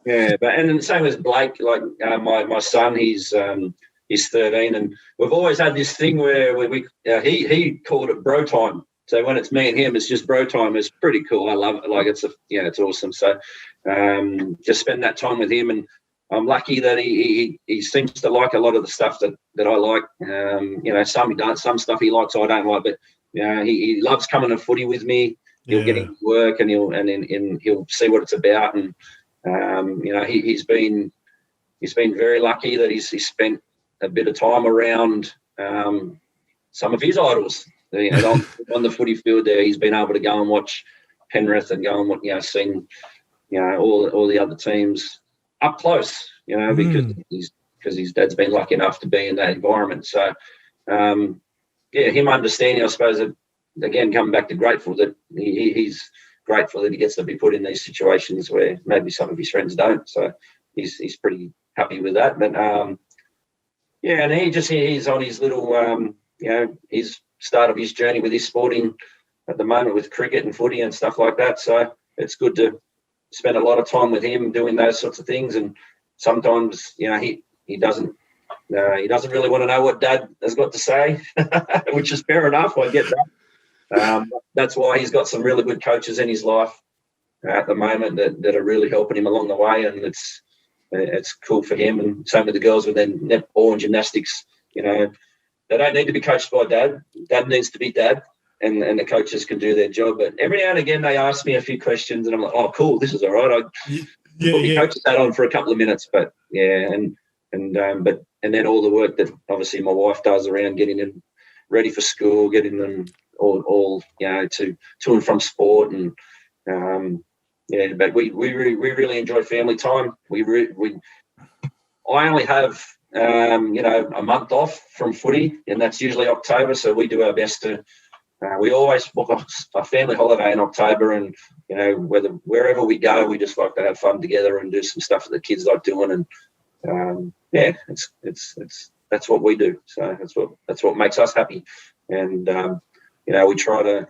Yeah, and the same as Blake, like my son, he's 13, and we've always had this thing where he called it bro time. So when it's me and him, it's just bro time. It's pretty cool. I love it. Like it's awesome. So just spend that time with him, and I'm lucky that he seems to like a lot of the stuff that I like. Some stuff he likes I don't like, but he loves coming to footy with me. He'll get into work, and he'll see what it's about, and he's been very lucky that he's spent a bit of time around some of his idols. On the footy field there, he's been able to go and watch Penrith and go and seen all the other teams up close, because his dad's been lucky enough to be in that environment. So him understanding, I suppose, that, again, coming back to grateful, that he's grateful that he gets to be put in these situations where maybe some of his friends don't. So he's pretty happy with that. But and he's on his little his start of his journey with his sporting at the moment, with cricket and footy and stuff like that. So it's good to spend a lot of time with him doing those sorts of things. And sometimes he doesn't really want to know what Dad has got to say, which is fair enough. I get that. That's why he's got some really good coaches in his life at the moment that are really helping him along the way, and it's cool for him. And same with the girls with their netball and gymnastics. They don't need to be coached by Dad. Dad needs to be Dad, and the coaches can do their job. But every now and again, they ask me a few questions, and I'm like, oh, cool, this is all right. I put my coach's hat on for a couple of minutes, but and then all the work that obviously my wife does around getting them ready for school, getting them all to and from sport, and but we really enjoy family time. I only have a month off from footy, and that's usually October. So we do our best to. We always book a family holiday in October, and wherever we go, we just like to have fun together and do some stuff that the kids like doing, and that's what we do. So that's what makes us happy, and we try to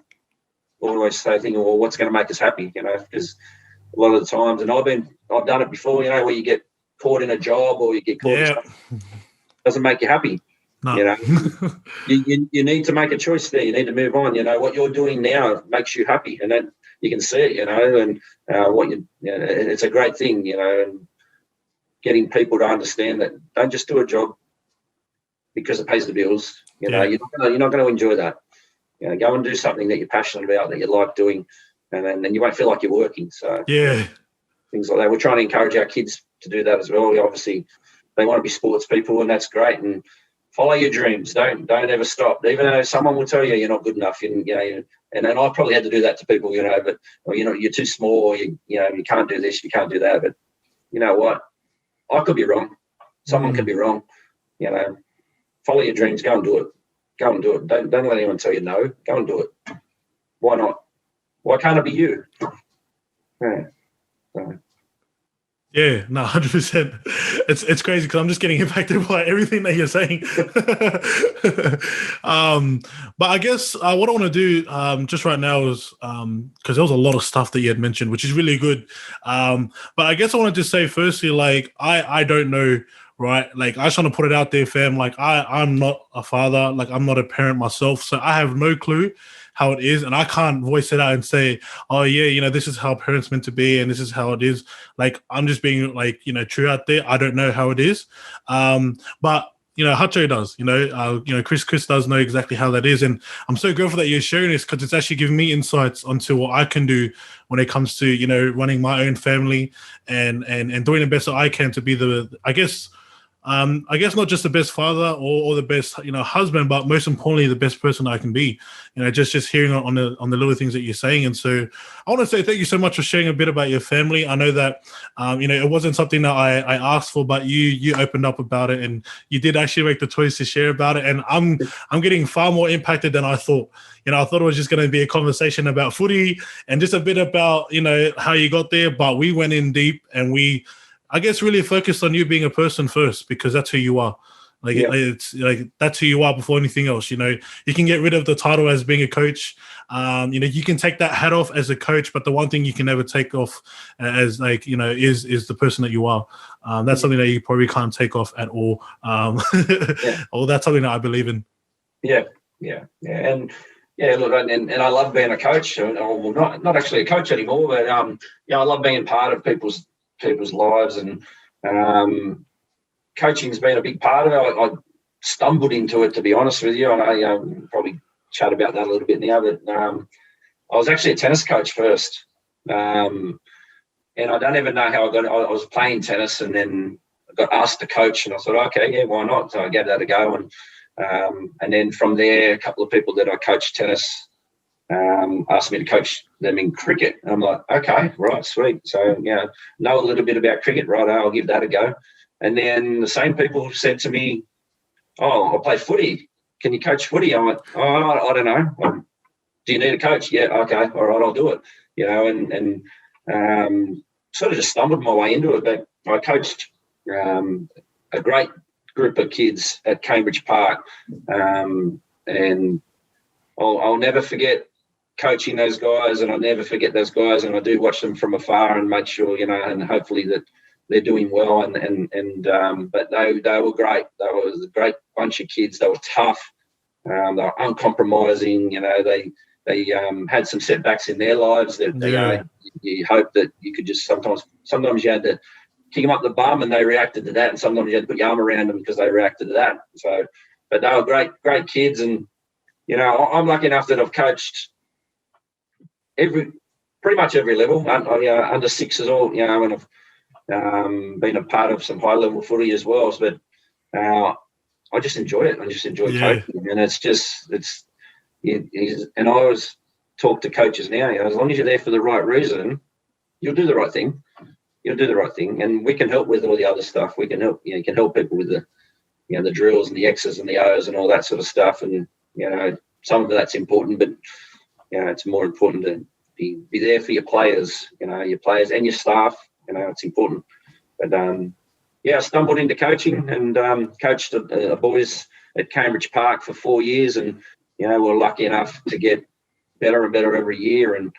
always say thinking, well, what's going to make us happy? Because a lot of the times, and I've done it before, where you get caught in a job or you get caught in something, doesn't make you happy. No. You need to make a choice there. You need to move on. What you're doing now makes you happy, and then you can see it. And it's a great thing. And getting people to understand that don't just do a job because it pays the bills. You're not going to enjoy that. Go and do something that you're passionate about, that you like doing, and then you won't feel like you're working. So things like that. We're trying to encourage our kids to do that as well. Obviously, they want to be sports people, and that's great. And follow your dreams. Don't ever stop. Even though someone will tell you you're not good enough, and then I probably had to do that to people, but you're too small, or you can't do this, you can't do that. But you know what? I could be wrong. Someone could be wrong. Follow your dreams. Go and do it. Go and do it. Don't let anyone tell you no. Go and do it. Why not? Why can't it be you? Yeah. Yeah, no, 100%. It's crazy because I'm just getting impacted by everything that you're saying. But I guess what I want to do just right now is because there was a lot of stuff that you had mentioned, which is really good. But I guess I wanted to say firstly, like I don't know, right? Like I just want to put it out there, fam. Like I'm not a father, like I'm not a parent myself, so I have no clue how it is, and I can't voice it out and say, oh yeah, this is how parents meant to be and this is how it is. Like I'm just being like, true out there. I don't know how it is. But Hutcho does, Chris does know exactly how that is. And I'm so grateful that you're sharing this because it's actually giving me insights onto what I can do when it comes to, running my own family and doing the best that I can to be I guess not just the best father or the best, husband, but most importantly, the best person I can be. Just hearing on the little things that you're saying. And so I want to say thank you so much for sharing a bit about your family. I know that, it wasn't something that I asked for, but you opened up about it and you did actually make the choice to share about it. And I'm getting far more impacted than I thought. I thought it was just going to be a conversation about footy and just a bit about, how you got there. But we went in deep and I guess really focused on you being a person first, because that's who you are. It's like that's who you are before anything else. You can get rid of the title as being a coach. You can take that hat off as a coach, but the one thing you can never take off as is the person that you are. That's something that you probably can't take off at all. Or that's something that I believe in. Yeah. And look, and I love being a coach. Well, not actually a coach anymore, but I love being part of people's lives, and coaching's been a big part of it. I stumbled into it, to be honest with you, and I probably chat about that a little bit now, but I was actually a tennis coach first, and I don't even know how I got it. I was playing tennis and then I got asked to coach, and I thought, okay, yeah, why not? So I gave that a go, and then from there, a couple of people that I coached tennis asked me to coach them in cricket. And I'm like, okay, right, sweet. So, know a little bit about cricket, right? I'll give that a go. And then the same people said to me, oh, I play footy. Can you coach footy? I'm like, oh, I don't know. Do you need a coach? Yeah, okay, all right, I'll do it. And sort of just stumbled my way into it. But I coached a great group of kids at Cambridge Park, and I'll never forget coaching those guys, and I'll never forget those guys, and I do watch them from afar and make sure, and hopefully that they're doing well, but they were great. They were a great bunch of kids. They were tough. They were uncompromising. They had some setbacks in their lives that you hope that you could just sometimes you had to kick them up the bum and they reacted to that, and sometimes you had to put your arm around them because they reacted to that. So, but they were great kids, and I'm lucky enough that I've coached pretty much every level, under sixes all, and I've been a part of some high level footy as well. But I just enjoy it. I just enjoy coaching, and and I always talk to coaches now. As long as you're there for the right reason, you'll do the right thing. You'll do the right thing, and we can help with all the other stuff. We can help. You can help people with the drills and the X's and the O's and all that sort of stuff. And some of that's important, but it's more important to be there for your players. Your players and your staff. It's important. But I stumbled into coaching and coached the boys at Cambridge Park for 4 years, and we're lucky enough to get better and better every year, and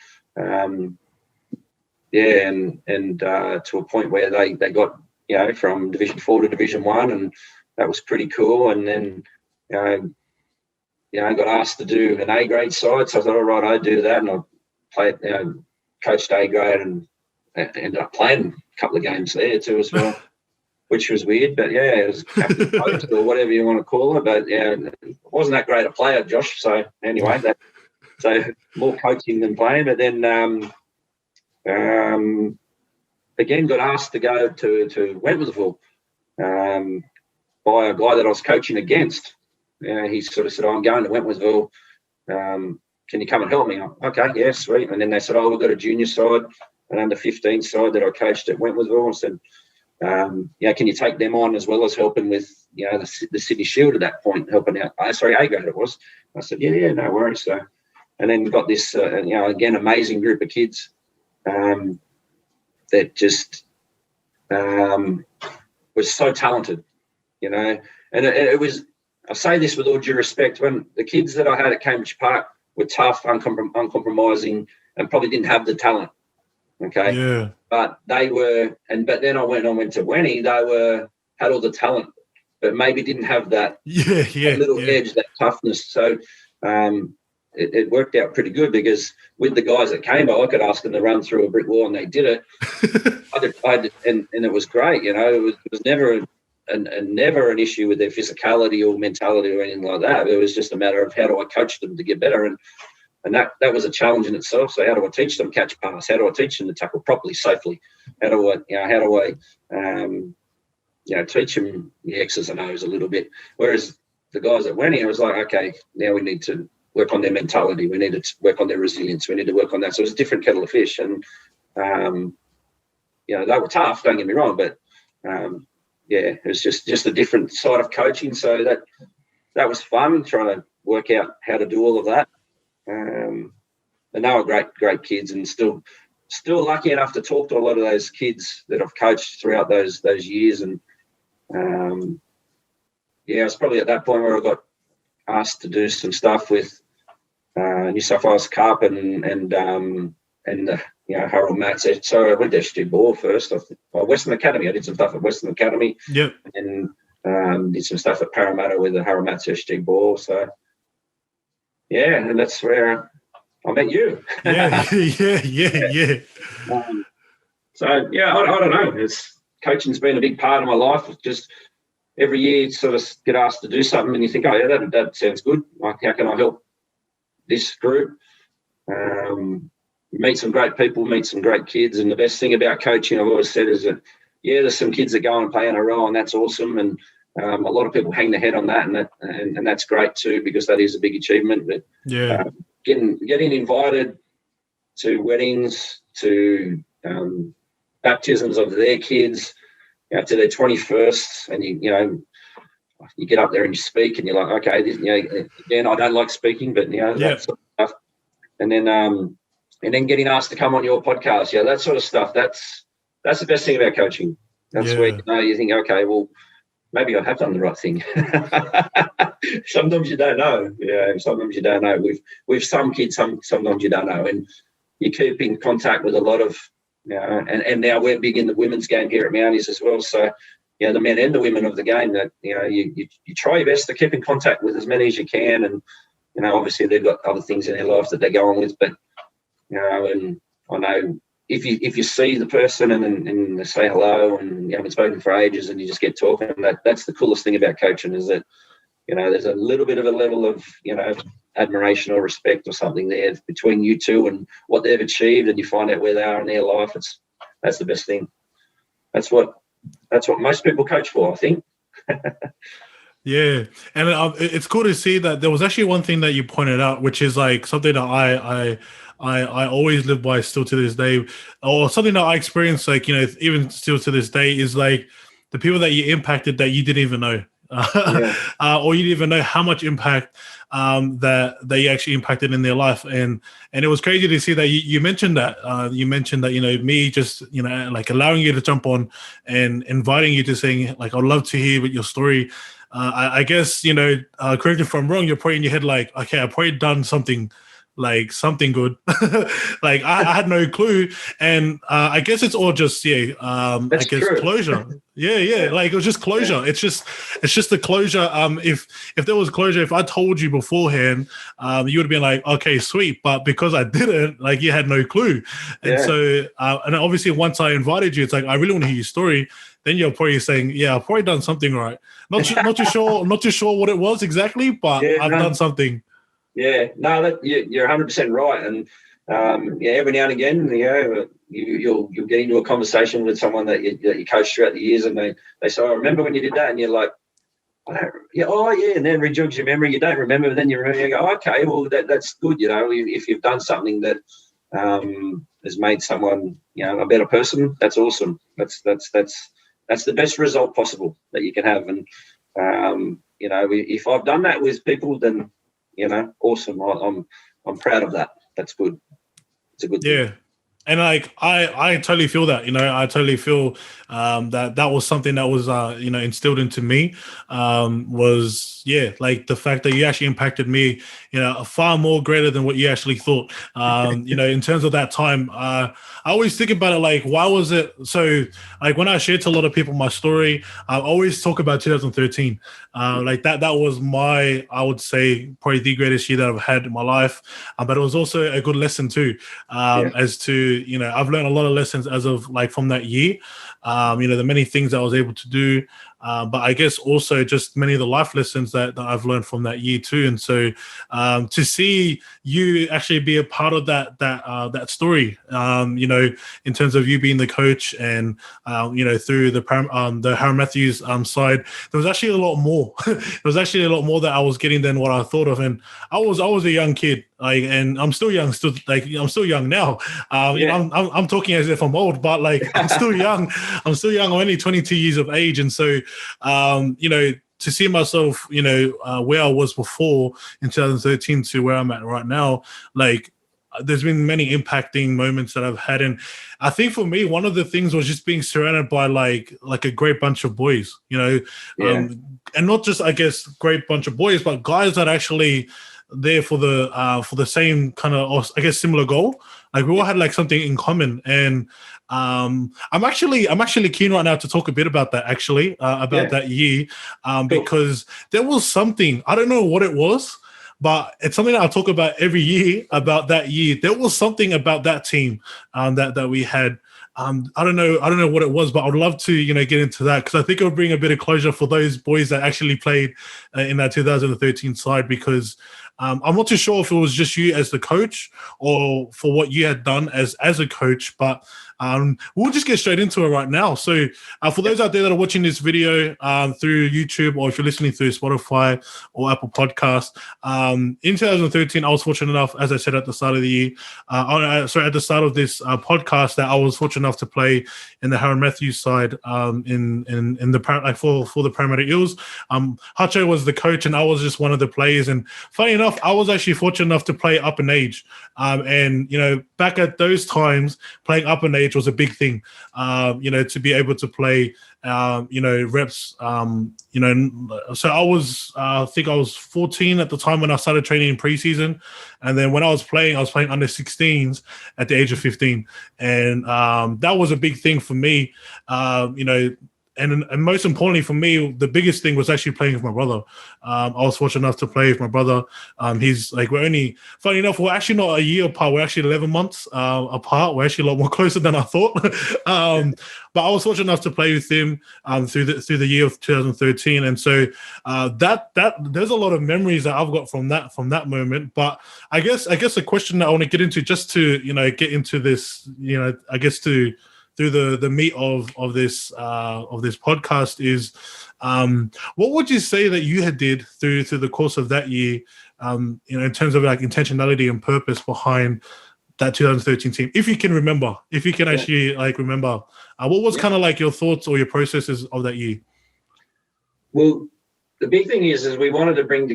to a point where they got, you know, from Division 4 to Division 1, and that was pretty cool. And then, got asked to do an A grade side, so I thought, all right, I'd do that, and I played, coached A grade, and ended up playing a couple of games there too as well, which was weird. But yeah, it was captain coach or whatever you want to call it. But yeah, it wasn't that great a player, Josh. So anyway, so more coaching than playing. But then again, got asked to go to Wentworthville by a guy that I was coaching against. He sort of said, I'm going to Wentworthville. Can you come and help me? Okay, yeah, sweet. And then they said, we've got a junior side, an under 15 side that I coached at Wentworthville. I said, can you take them on as well as helping with, the Sydney Shield at that point, helping out? A grade it was. I said, yeah, no worries. So, and then got this, again, amazing group of kids that just was so talented, and it was. I say this with all due respect. When the kids that I had at Cambridge Park were tough, uncompromising, and probably didn't have the talent. Okay. Yeah. But they were, but then I went to Wenny. They had all the talent, but maybe didn't have that little edge, that toughness. So it worked out pretty good, because with the guys that came, I could ask them to run through a brick wall, and they did it. and it was great. It was never never an issue with their physicality or mentality or anything like that. It was just a matter of how do I coach them to get better, and that was a challenge in itself. So how do I teach them catch pass? How do I teach them to tackle properly, safely? How do I teach them the X's and O's a little bit? Whereas the guys at Wenny, I was like, okay, now we need to work on their mentality. We need to work on their resilience. We need to work on that. So it was a different kettle of fish, and they were tough. Don't get me wrong, but it was just a different side of coaching. So that was fun, trying to work out how to do all of that. And they were great kids, and still lucky enough to talk to a lot of those kids that I've coached throughout those years. And I was probably at that point where I got asked to do some stuff with New South Wales Cup and Harold Matts. So I went to SG Ball first. Western Academy. I did some stuff at Western Academy. Yep. And did some stuff at Parramatta with the Harold Matts SG Ball. So and that's where I met you. Yeah. I don't know. Coaching's been a big part of my life. It's just every year you sort of get asked to do something, and you think, that sounds good. Like, how can I help this group? Meet some great people, meet some great kids. And the best thing about coaching, I've always said, is that, there's some kids that go and play NRL, and that's awesome. And a lot of people hang their head on that, and that's great too, because that is a big achievement. But getting invited to weddings, to baptisms of their kids, to their 21st, and you get up there and you speak, and you're like, okay, again, I don't like speaking, but that sort of stuff. And then getting asked to come on your podcast, that sort of stuff. That's the best thing about coaching. That's where you think, okay, well, maybe I have done the right thing. Sometimes you don't know. Sometimes you don't know. With some kids, sometimes you don't know, and you keep in contact with a lot of, and now we're big in the women's game here at Mounties as well. So, the men and the women of the game, that you try your best to keep in contact with as many as you can, and obviously they've got other things in their life that they go on with, but and I know if you see the person and they say hello, and you haven't spoken for ages, and you just get talking, that's the coolest thing about coaching, is that there's a little bit of a level of admiration or respect or something there between you two and what they've achieved, and you find out where they are in their life. That's the best thing. That's what most people coach for, I think. Yeah, and it's cool to see that there was actually one thing that you pointed out, which is like something that I always live by still to this day, or something that I experienced, like, even still to this day, is like the people that you impacted that you didn't even know, or you didn't even know how much impact that they actually impacted in their life. And it was crazy to see that you mentioned that. You mentioned that, me just, like allowing you to jump on and inviting you to saying, like, I'd love to hear your story. I guess, correct me if I'm wrong, you're probably in your head like, okay, I've probably done something like something good. Like I had no clue, and I guess it's all just I guess true. closure. Yeah. Like it was just closure. Yeah. It's just the closure. If there was closure, if I told you beforehand, you would have been like, okay, sweet. But because I didn't, like you had no clue, and so and obviously once I invited you, it's like I really want to hear your story. Then you're probably saying, yeah, I've probably done something right. Not too sure what it was exactly, but I've done something. Yeah, no, you're 100% right. And every now and again, you'll get into a conversation with someone that you coached throughout the years, and they say, "I remember when you did that," and you're like, and then rejogs your memory. You don't remember, but then you remember. You go, "Okay, well that's good." If you've done something that has made someone a better person, that's awesome. That's the best result possible that you can have. And if I've done that with people, then awesome. I'm proud of that. That's good. It's a good thing. Yeah. And like I totally feel that, I totally feel that was something that was instilled into me, was like the fact that you actually impacted me, far more greater than what you actually thought. In terms of that time, I always think about it like, why was it so? Like when I share to a lot of people my story, I always talk about 2013. Like that was my, I would say, probably the greatest year that I've had in my life, but it was also a good lesson too, as to I've learned a lot of lessons as of like from that year. The many things that I was able to do, but I guess also just many of the life lessons that I've learned from that year too. And so to see you actually be a part of that story, in terms of you being the coach and through the Harry Matthews side, there was actually a lot more. There was actually a lot more that I was getting than what I thought of, and I was a young kid. Like, and I'm still young. I'm still young now. I'm talking as if I'm old, but like I'm still young. I'm still young. I'm only 22 years of age, and so to see myself, where I was before in 2013 to where I'm at right now, like there's been many impacting moments that I've had, and I think for me, one of the things was just being surrounded by like a great bunch of boys, and not just I guess great bunch of boys, but guys that actually there for the same kind of, I guess, similar goal. Like we all had like something in common, and I'm actually keen right now to talk a bit about that actually, that year, because there was something, I don't know what it was, but it's something that I talk about every year about that year. There was something about that team that we had. I don't know what it was, but I'd love to, get into that, because I think it'll bring a bit of closure for those boys that actually played in that 2013 side, because I'm not too sure if it was just you as the coach or for what you had done as a coach, but we'll just get straight into it right now. So for those out there that are watching this video through YouTube, or if you're listening through Spotify or Apple Podcast, in 2013, I was fortunate enough, as I said at the start of the year, at the start of this podcast, that I was fortunate enough to play in the Harry Matthews side in the for the Parramatta Eels. Hutcho was the coach, and I was just one of the players. And funny enough, I was actually fortunate enough to play up in age. And back at those times, playing up in age was a big thing. To be able to play, reps. So I was, I think I was 14 at the time when I started training in preseason, and then when I was playing under 16s at the age of 15, and that was a big thing for me. And most importantly for me, the biggest thing was actually playing with my brother. I was fortunate enough to play with my brother. He's like, funny enough, we're actually not a year apart. We're actually 11 months apart. We're actually a lot more closer than I thought. But I was fortunate enough to play with him through the year of 2013. And so that there's a lot of memories that I've got from that moment. But I guess the question that I want to get into, just to get into this, I guess through the meat of this podcast, is what would you say that you had did through the course of that year, in terms of like intentionality and purpose behind that 2013 team, if you can remember, actually like remember, what was kind of like your thoughts or your processes of that year? Well, the big thing is we wanted to bring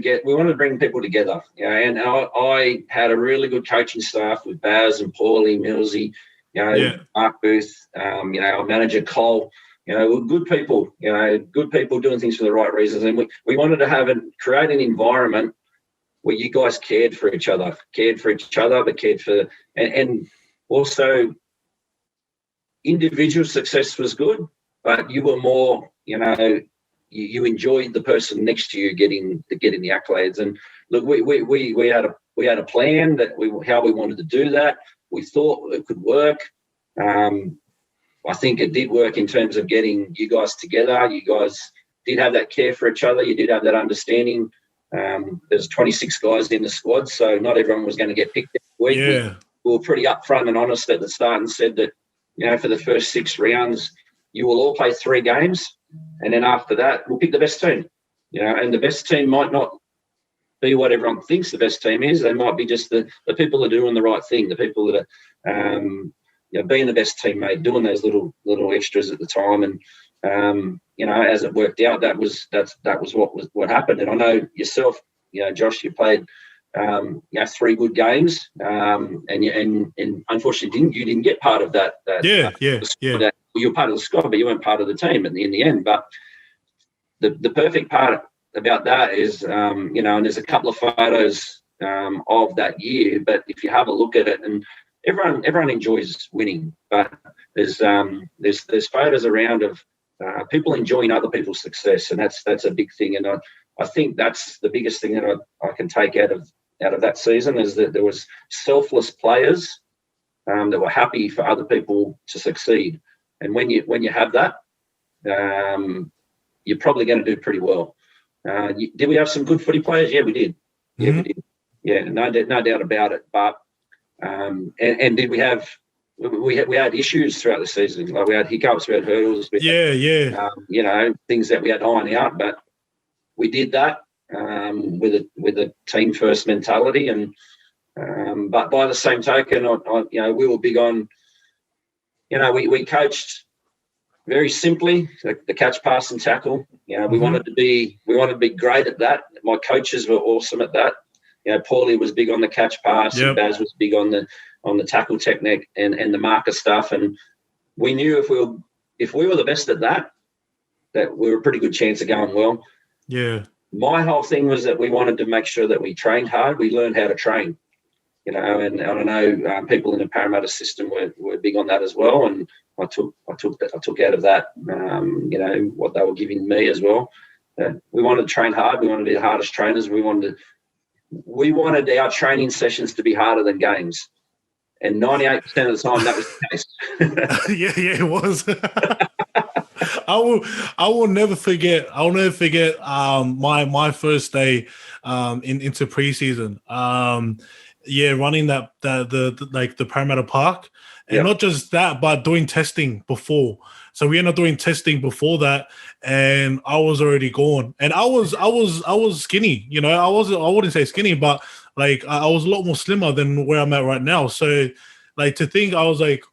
people together, and I had a really good coaching staff with Baz and Paulie, Millsy, Mark Booth, our manager Cole, good people, doing things for the right reasons. And we wanted to create an environment where you guys cared for each other, but cared for, and also individual success was good, but you were more, you enjoyed the person next to you getting the accolades. And look, we had a plan how we wanted to do that. We thought it could work. I think it did work in terms of getting you guys together. You guys did have that care for each other. You did have that understanding. There's 26 guys in the squad, so not everyone was going to get picked every week. Yeah. We were pretty upfront and honest at the start and said that, for the first 6 rounds, you will all play 3 games, and then after that, we'll pick the best team. And the best team might not be what everyone thinks the best team is. They might be just the people that are doing the right thing, the people that are being the best teammate, doing those little extras at the time. And as it worked out, that was what happened. And I know yourself, Josh, you played 3 good games, and unfortunately you didn't get part of that. You were part of the squad, but you weren't part of the team in the end. But the perfect part about that is, and there's a couple of photos of that year. But if you have a look at it, and everyone enjoys winning, but there's photos around of people enjoying other people's success, and that's a big thing. And I think that's the biggest thing that I can take out of that season, is that there was selfless players that were happy for other people to succeed. And when you have that, you're probably going to do pretty well. Did we have some good footy players? Yeah, we did. Yeah, we did. Yeah, no doubt about it. But and did we have? We had issues throughout the season. Like, we had hiccups, we had hurdles. Things that we had to iron out. But we did that with a team first mentality. And but by the same token, we were big on. We coached very simply the catch, pass, and tackle. We wanted to be great at that. My coaches were awesome at that. Paulie was big on the catch, pass, and Baz was big on the tackle technique and the marker stuff. And we knew if we were the best at that we were a pretty good chance of going well. Yeah. My whole thing was that we wanted to make sure that we trained hard. We learned how to train. And I know people in the Parramatta system were big on that as well, and I took out of that, what they were giving me as well. We wanted to train hard. We wanted to be the hardest trainers. We wanted our training sessions to be harder than games, and 98% of the time that was the case. Yeah, it was. I will never forget. I'll never forget my first day into preseason. Running the Parramatta Park, and not just that, but doing testing before. So we ended up doing testing before that, and I was already gone. And I was skinny, I wouldn't say skinny, but like I was a lot more slimmer than where I'm at right now. So like, to think, I was like,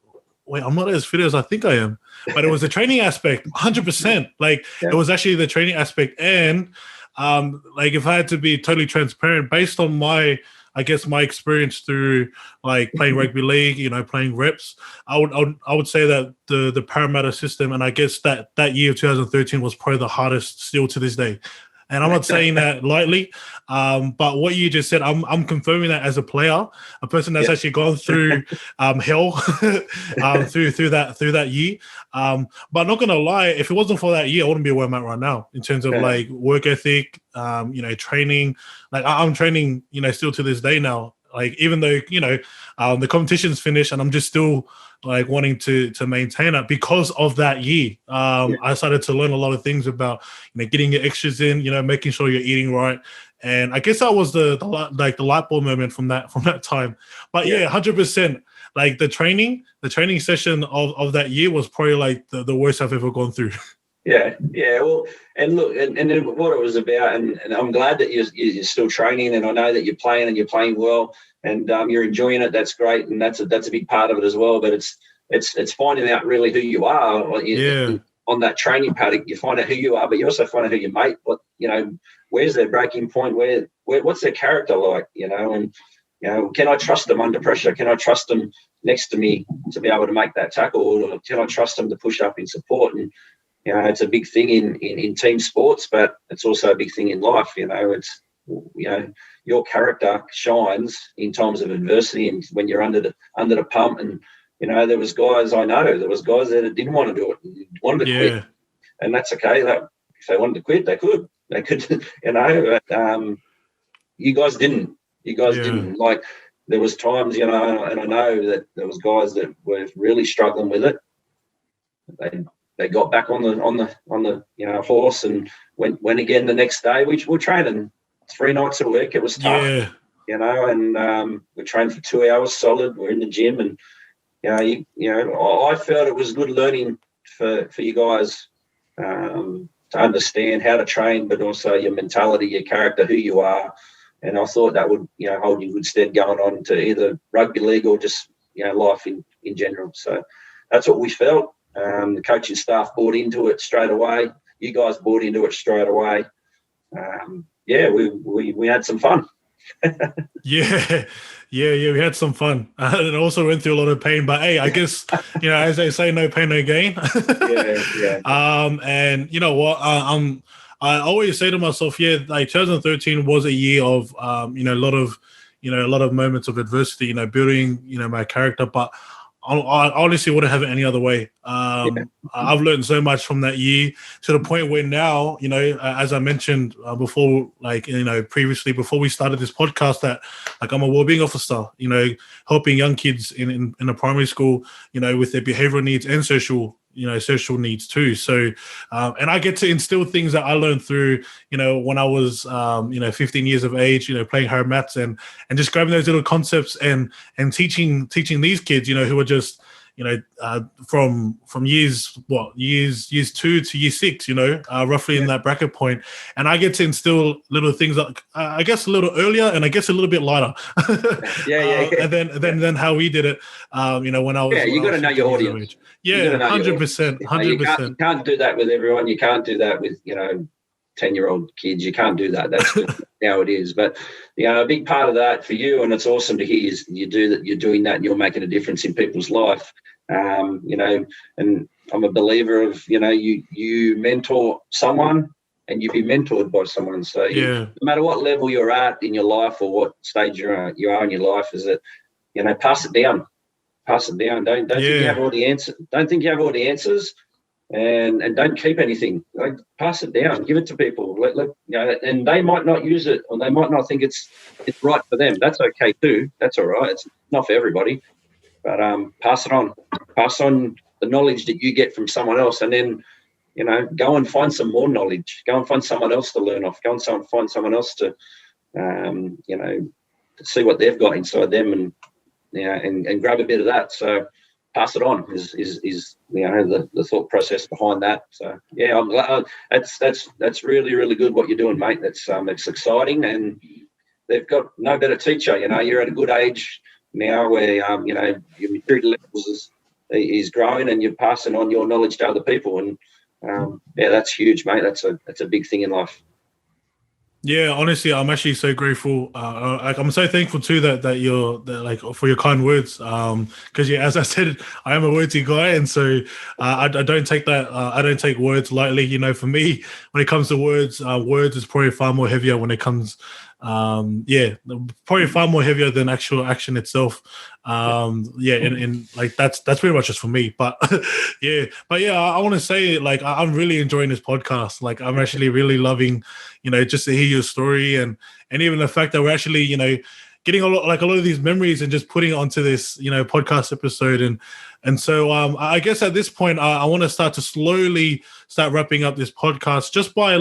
wait, I'm not as fit as I think I am. But it was the training aspect, 100%. Like, it was actually the training aspect. And if I had to be totally transparent, based on my experience through like playing rugby league, playing reps, I would say that the Parramatta system, and I guess that year of 2013 was probably the hardest still to this day. And I'm not saying that lightly, but what you just said, I'm confirming that as a player, a person that's actually gone through hell through that year. But not gonna lie, if it wasn't for that year, I wouldn't be where I'm at right now in terms of like work ethic, training. Like I'm training, still to this day now. Like, even though the competition's finished, and I'm just still like wanting to maintain it because of that year. I started to learn a lot of things about getting your extras in, making sure you're eating right, and I guess that was the light bulb moment from that time. But 100%. Like the training session of that year was probably like the worst I've ever gone through. Yeah. Well, and look, and what it was about, and I'm glad that you're still training, and I know that you're playing and you're playing well, and you're enjoying it. That's great, and that's a big part of it as well. But it's finding out really who you are. On that training paddock, you find out who you are, but you also find out who your mate. Where's their breaking point? What's their character like? And can I trust them under pressure? Can I trust them next to me to be able to make that tackle, or can I trust them to push up in support? And it's a big thing in team sports, but it's also a big thing in life. your character shines in times of adversity and when you're under the pump. And there was guys that didn't want to do it, wanted to quit, and that's okay. That if they wanted to quit, they could. But, you guys didn't. Like, there was times, and I know that there was guys that were really struggling with it. They got back on the horse and went again the next day. We were training 3 nights a week. It was tough, and we trained for 2 hours solid. We're in the gym, and I felt it was good learning for you guys to understand how to train, but also your mentality, your character, who you are. And I thought that would, hold you good stead going on to either rugby league or just, life in general. So that's what we felt. The coaching staff bought into it straight away. You guys bought into it straight away. We had some fun. Yeah, we had some fun. And also went through a lot of pain. But hey, I guess as they say, no pain, no gain. And you know what? I always say to myself, like 2013 was a year of a lot of moments of adversity. Building my character, but I honestly wouldn't have it any other way. I've learned so much from that year to the point where now, as I mentioned before, previously before we started this podcast, that I'm a wellbeing officer, helping young kids in a primary school, with their behavioral needs and social needs too. So, and I get to instill things that I learned through, when I was, 15 years of age, playing hard maths and just grabbing those little concepts and teaching these kids, who are just, from years 2 to year 6, roughly in that bracket point. And I get to instill little things that I guess a little earlier and I guess a little bit lighter. And then how we did it, when I was. You got to know your audience. 100%. You can't do that with everyone. You can't do that with, 10-year-old kids. You can't do that. That's how it is. But, a big part of that for you, and it's awesome to hear, is you do that. You're doing that and you're making a difference in people's life. And I'm a believer of, you mentor someone and you be mentored by someone. So no matter what level you're at in your life or what stage you are in your life, is that, pass it down. Pass it down. Don't think you have all the answers. Don't think you have all the answers, and don't keep anything. Like, pass it down. Give it to people. And they might not use it, or they might not think it's right for them. That's okay too. That's all right. It's not for everybody, but pass it on. Pass on the knowledge that you get from someone else, and then go and find some more knowledge. Go and find someone else to learn off. Go and find someone else to to see what they've got inside them, and and grab a bit of that. So pass it on is the thought process behind that. So I'm glad. That's really, really good what you're doing, mate. That's it's exciting, and they've got no better teacher. You're at a good age now where your maturity levels is growing, and you're passing on your knowledge to other people, and that's huge, mate. That's a big thing in life. Yeah, honestly, I'm actually so grateful. I'm so thankful too that you're for your kind words. Because as I said, I am a wordsy guy, and so I don't take that. I don't take words lightly. For me, when it comes to words is probably far more heavier when it comes. Probably far more heavier than actual action itself. And like that's pretty much just for me. But I want to say, I'm really enjoying this podcast. Like, I'm actually really loving, just to hear your story and even the fact that we're actually, getting a lot of these memories and just putting it onto this, podcast episode. And so I guess at this point, I want to start to slowly start wrapping up this podcast just by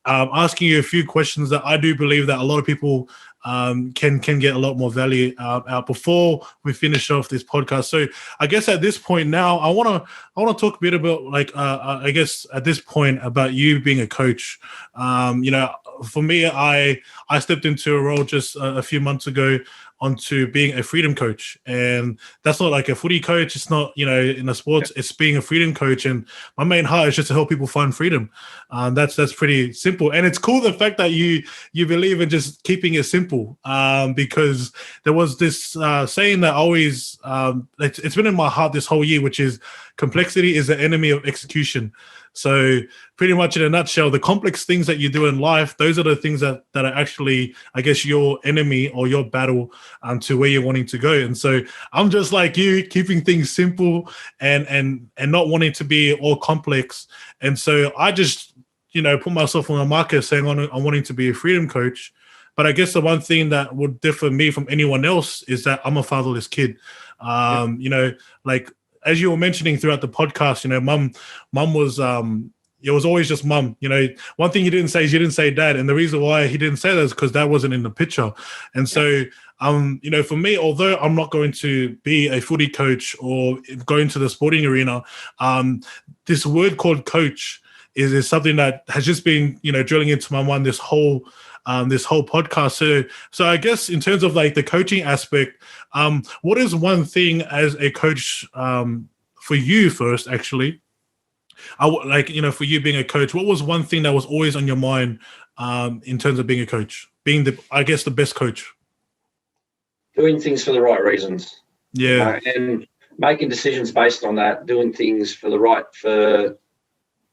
asking you a few questions that I do believe that a lot of people can get a lot more value out before we finish off this podcast. So I guess at this point now, I want to talk a bit about I guess at this point about you being a coach. For me, I stepped into a role just a few months ago onto being a freedom coach, and that's not like a footy coach. It's not in a sports. It's being a freedom coach, and my main heart is just to help people find freedom. That's pretty simple, and it's cool the fact that you believe in just keeping it simple. Because there was this saying that always it's been in my heart this whole year, which is complexity is the enemy of execution. So pretty much in a nutshell, the complex things that you do in life, those are the things that are actually, I guess, your enemy or your battle to where you're wanting to go. And so I'm just like you, keeping things simple and not wanting to be all complex. And so I just, put myself on the market saying I'm wanting to be a freedom coach. But I guess the one thing that would differ me from anyone else is that I'm a fatherless kid. Like as you were mentioning throughout the podcast, mum was it was always just mum. One thing you didn't say is you didn't say dad, and the reason why he didn't say that is because dad wasn't in the picture. And so for me, although I'm not going to be a footy coach or go into the sporting arena, this word called coach is something that has just been drilling into my mind this whole podcast. So I guess in terms of like the coaching aspect, what is one thing as a coach for you first, actually? For you being a coach, what was one thing that was always on your mind in terms of being a coach, being the best coach? Doing things for the right reasons. Yeah. And making decisions based on that, doing things for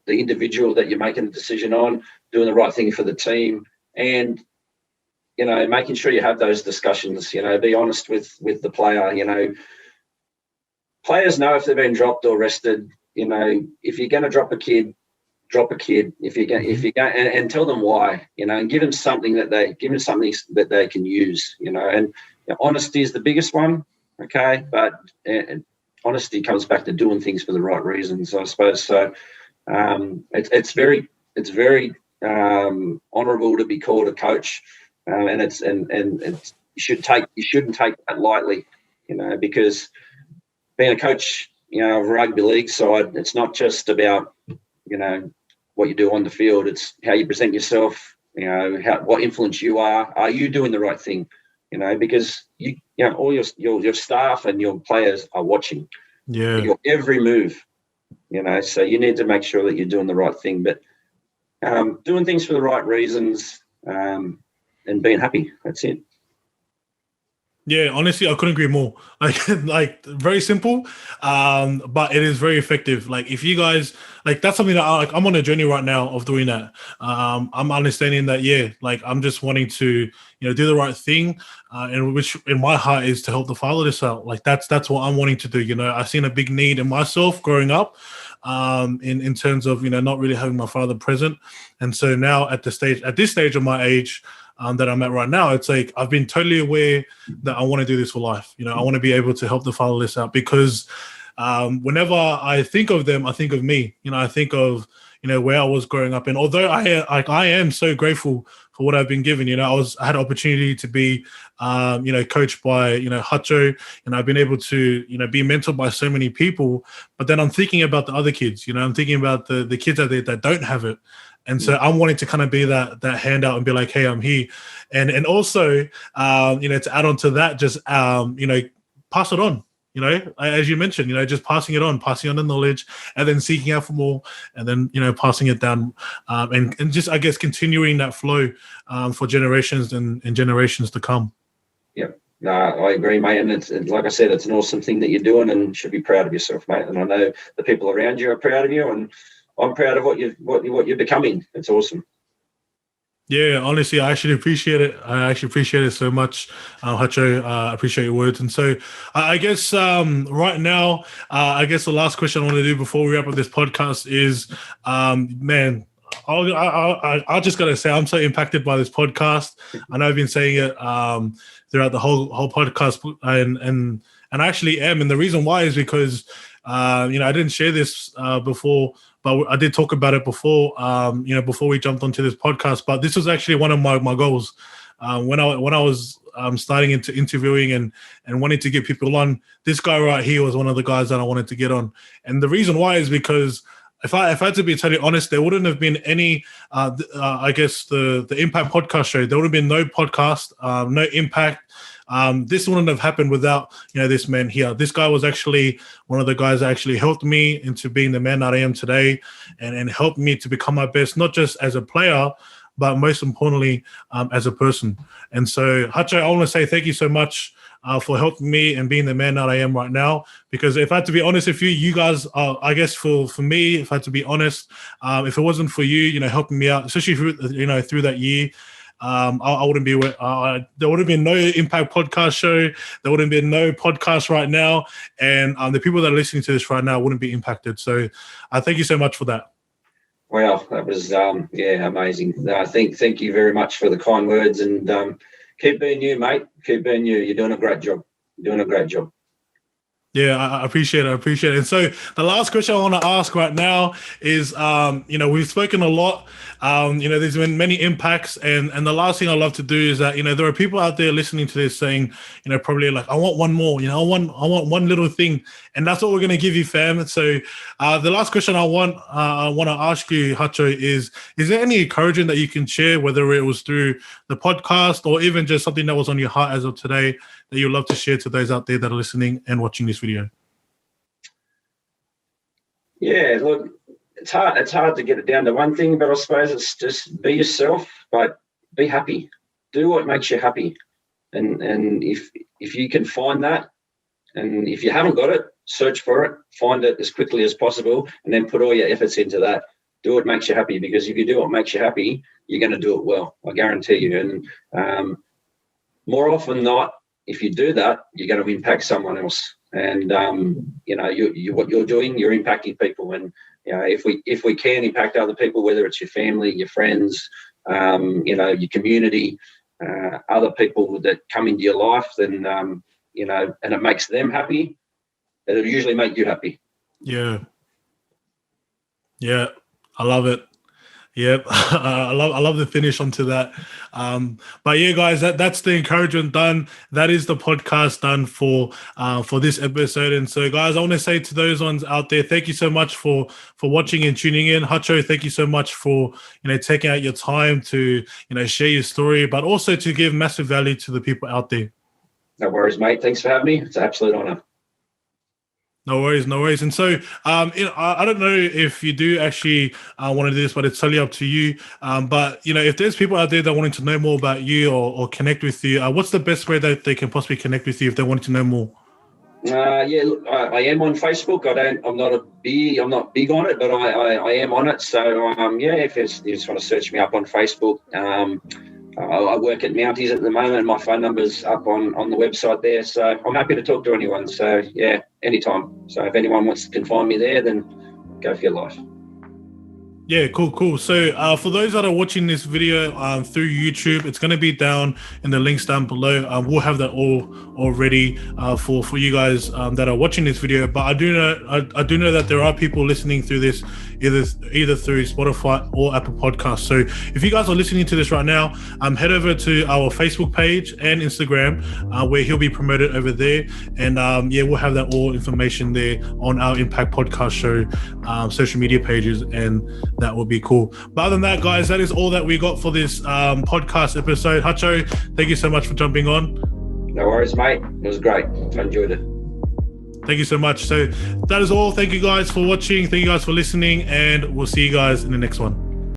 the individual that you're making the decision on, doing the right thing for the team, and making sure you have those discussions. Be honest with the player. Players know if they've been dropped or rested. If you're going to drop a kid, drop a kid. If you're going and tell them why. And give them something that they can use. And honesty is the biggest one. Okay, but honesty comes back to doing things for the right reasons, I suppose. So it's very honourable to be called a coach, and you shouldn't take that lightly, because being a coach, of a rugby league side, it's not just about what you do on the field. It's how you present yourself. What influence you are. Are you doing the right thing? Because all your staff and your players are watching. Yeah. Your every move. So you need to make sure that you're doing the right thing, but doing things for the right reasons and being happy. That's it. Yeah, honestly, I couldn't agree more. Like very simple, but it is very effective. Like if you guys that's something that I'm on a journey right now of doing that. I'm understanding that I'm just wanting to do the right thing, and which in my heart is to help the fatherless out. Like that's what I'm wanting to do. I've seen a big need in myself growing up, in terms of not really having my father present, and so now at this stage of my age. That I'm at right now, it's like I've been totally aware that I want to do this for life. I want to be able to help the fatherless out because whenever I think of them, I think of me. I think of where I was growing up, and although I am so grateful for what I've been given, I had an opportunity to be coached by Hutcho, and I've been able to be mentored by so many people. But then I'm thinking about the other kids. I'm thinking about the kids that don't have it. And so I'm wanting to kind of be that handout and be like, hey, I'm here. And also, to add on to that, just, pass it on, as you mentioned, just passing on the knowledge and then seeking out for more and then, passing it down and just, I guess, continuing that flow for generations and generations to come. Yeah, no, I agree, mate. And it's like I said, it's an awesome thing that you're doing and you should be proud of yourself, mate. And I know the people around you are proud of you, and I'm proud of what you're becoming. It's awesome. Yeah, honestly, I actually appreciate it. I actually appreciate it so much, Hutcho. I appreciate your words. And so I guess right now, I guess the last question I want to do before we wrap up this podcast is, man, I just got to say I'm so impacted by this podcast. I know I've been saying it throughout the whole podcast, and I actually am. And the reason why is because, I didn't share this before, but I did talk about it before, before we jumped onto this podcast. But this was actually one of my goals when I was starting into interviewing and wanting to get people on. This guy right here was one of the guys that I wanted to get on, and the reason why is because if I had to be totally honest, there wouldn't have been any. I guess the Impact podcast show. There would have been no podcast, no Impact. This wouldn't have happened without this man here. This guy was actually one of the guys that actually helped me into being the man that I am today, and helped me to become my best, not just as a player, but most importantly, as a person. And so, Hutcho, I want to say thank you so much for helping me and being the man that I am right now. Because if I had to be honest with you, you guys are, I guess for me, if I had to be honest, if it wasn't for you, helping me out, especially through that year, I wouldn't be. There would have been no Impact podcast show. There wouldn't have been no podcast right now, and the people that are listening to this right now wouldn't be impacted. So, thank you so much for that. Well, that was amazing. Thank you very much for the kind words, and keep being you, mate. Keep being you. You're doing a great job. Yeah, I appreciate it. And so the last question I want to ask right now is, we've spoken a lot. There's been many impacts, and the last thing I love to do is that, there are people out there listening to this saying, probably like, I want one more, I want one little thing, and that's what we're going to give you, fam. So the last question I want to ask you, Hutcho, is there any encouragement that you can share, whether it was through the podcast or even just something that was on your heart as of today that you'd love to share to those out there that are listening and watching this video? Yeah, look, it's hard to get it down to one thing, but I suppose it's just be yourself, but be happy. Do what makes you happy. And if you can find that, and if you haven't got it, search for it, find it as quickly as possible, and then put all your efforts into that. Do what makes you happy, because if you do what makes you happy, you're going to do it well. I guarantee you. And more often than not, if you do that, you're going to impact someone else. And what you're doing, you're impacting people. And if we can impact other people, whether it's your family, your friends, your community, other people that come into your life, then and it makes them happy, it'll usually make you happy. Yeah, I love it. Yep, I love the finish onto that. But yeah, guys, that's the encouragement done. That is the podcast done for this episode. And so, guys, I want to say to those ones out there, thank you so much for watching and tuning in. Hutcho, thank you so much for taking out your time to share your story, but also to give massive value to the people out there. No worries, mate. Thanks for having me. It's an absolute honor. No worries. And so, I don't know if you do actually want to do this, but it's totally up to you. But, if there's people out there that wanting to know more about you or connect with you, what's the best way that they can possibly connect with you if they want to know more? Look, I am on Facebook. I'm not big on it, but I am on it. So, if you just want to search me up on Facebook, I work at Mounties at the moment. My phone number's up on the website there. So I'm happy to talk to anyone. So, yeah, anytime. So if anyone can find me there, then go for your life. Yeah, cool. So for those that are watching this video through YouTube, it's going to be down in the links down below. We'll have that all already for you guys that are watching this video. But I do know that there are people listening through this either through Spotify or Apple Podcasts. So if you guys are listening to this right now, head over to our Facebook page and Instagram where he'll be promoted over there. And we'll have that all information there on our Impact Podcast Show social media pages, and that will be cool. But other than that, guys, that is all that we got for this podcast episode. Hutcho, thank you so much for jumping on. No worries, mate. It was great. I enjoyed it. Thank you so much. So that is all. Thank you guys for watching. Thank you guys for listening, and we'll see you guys in the next one.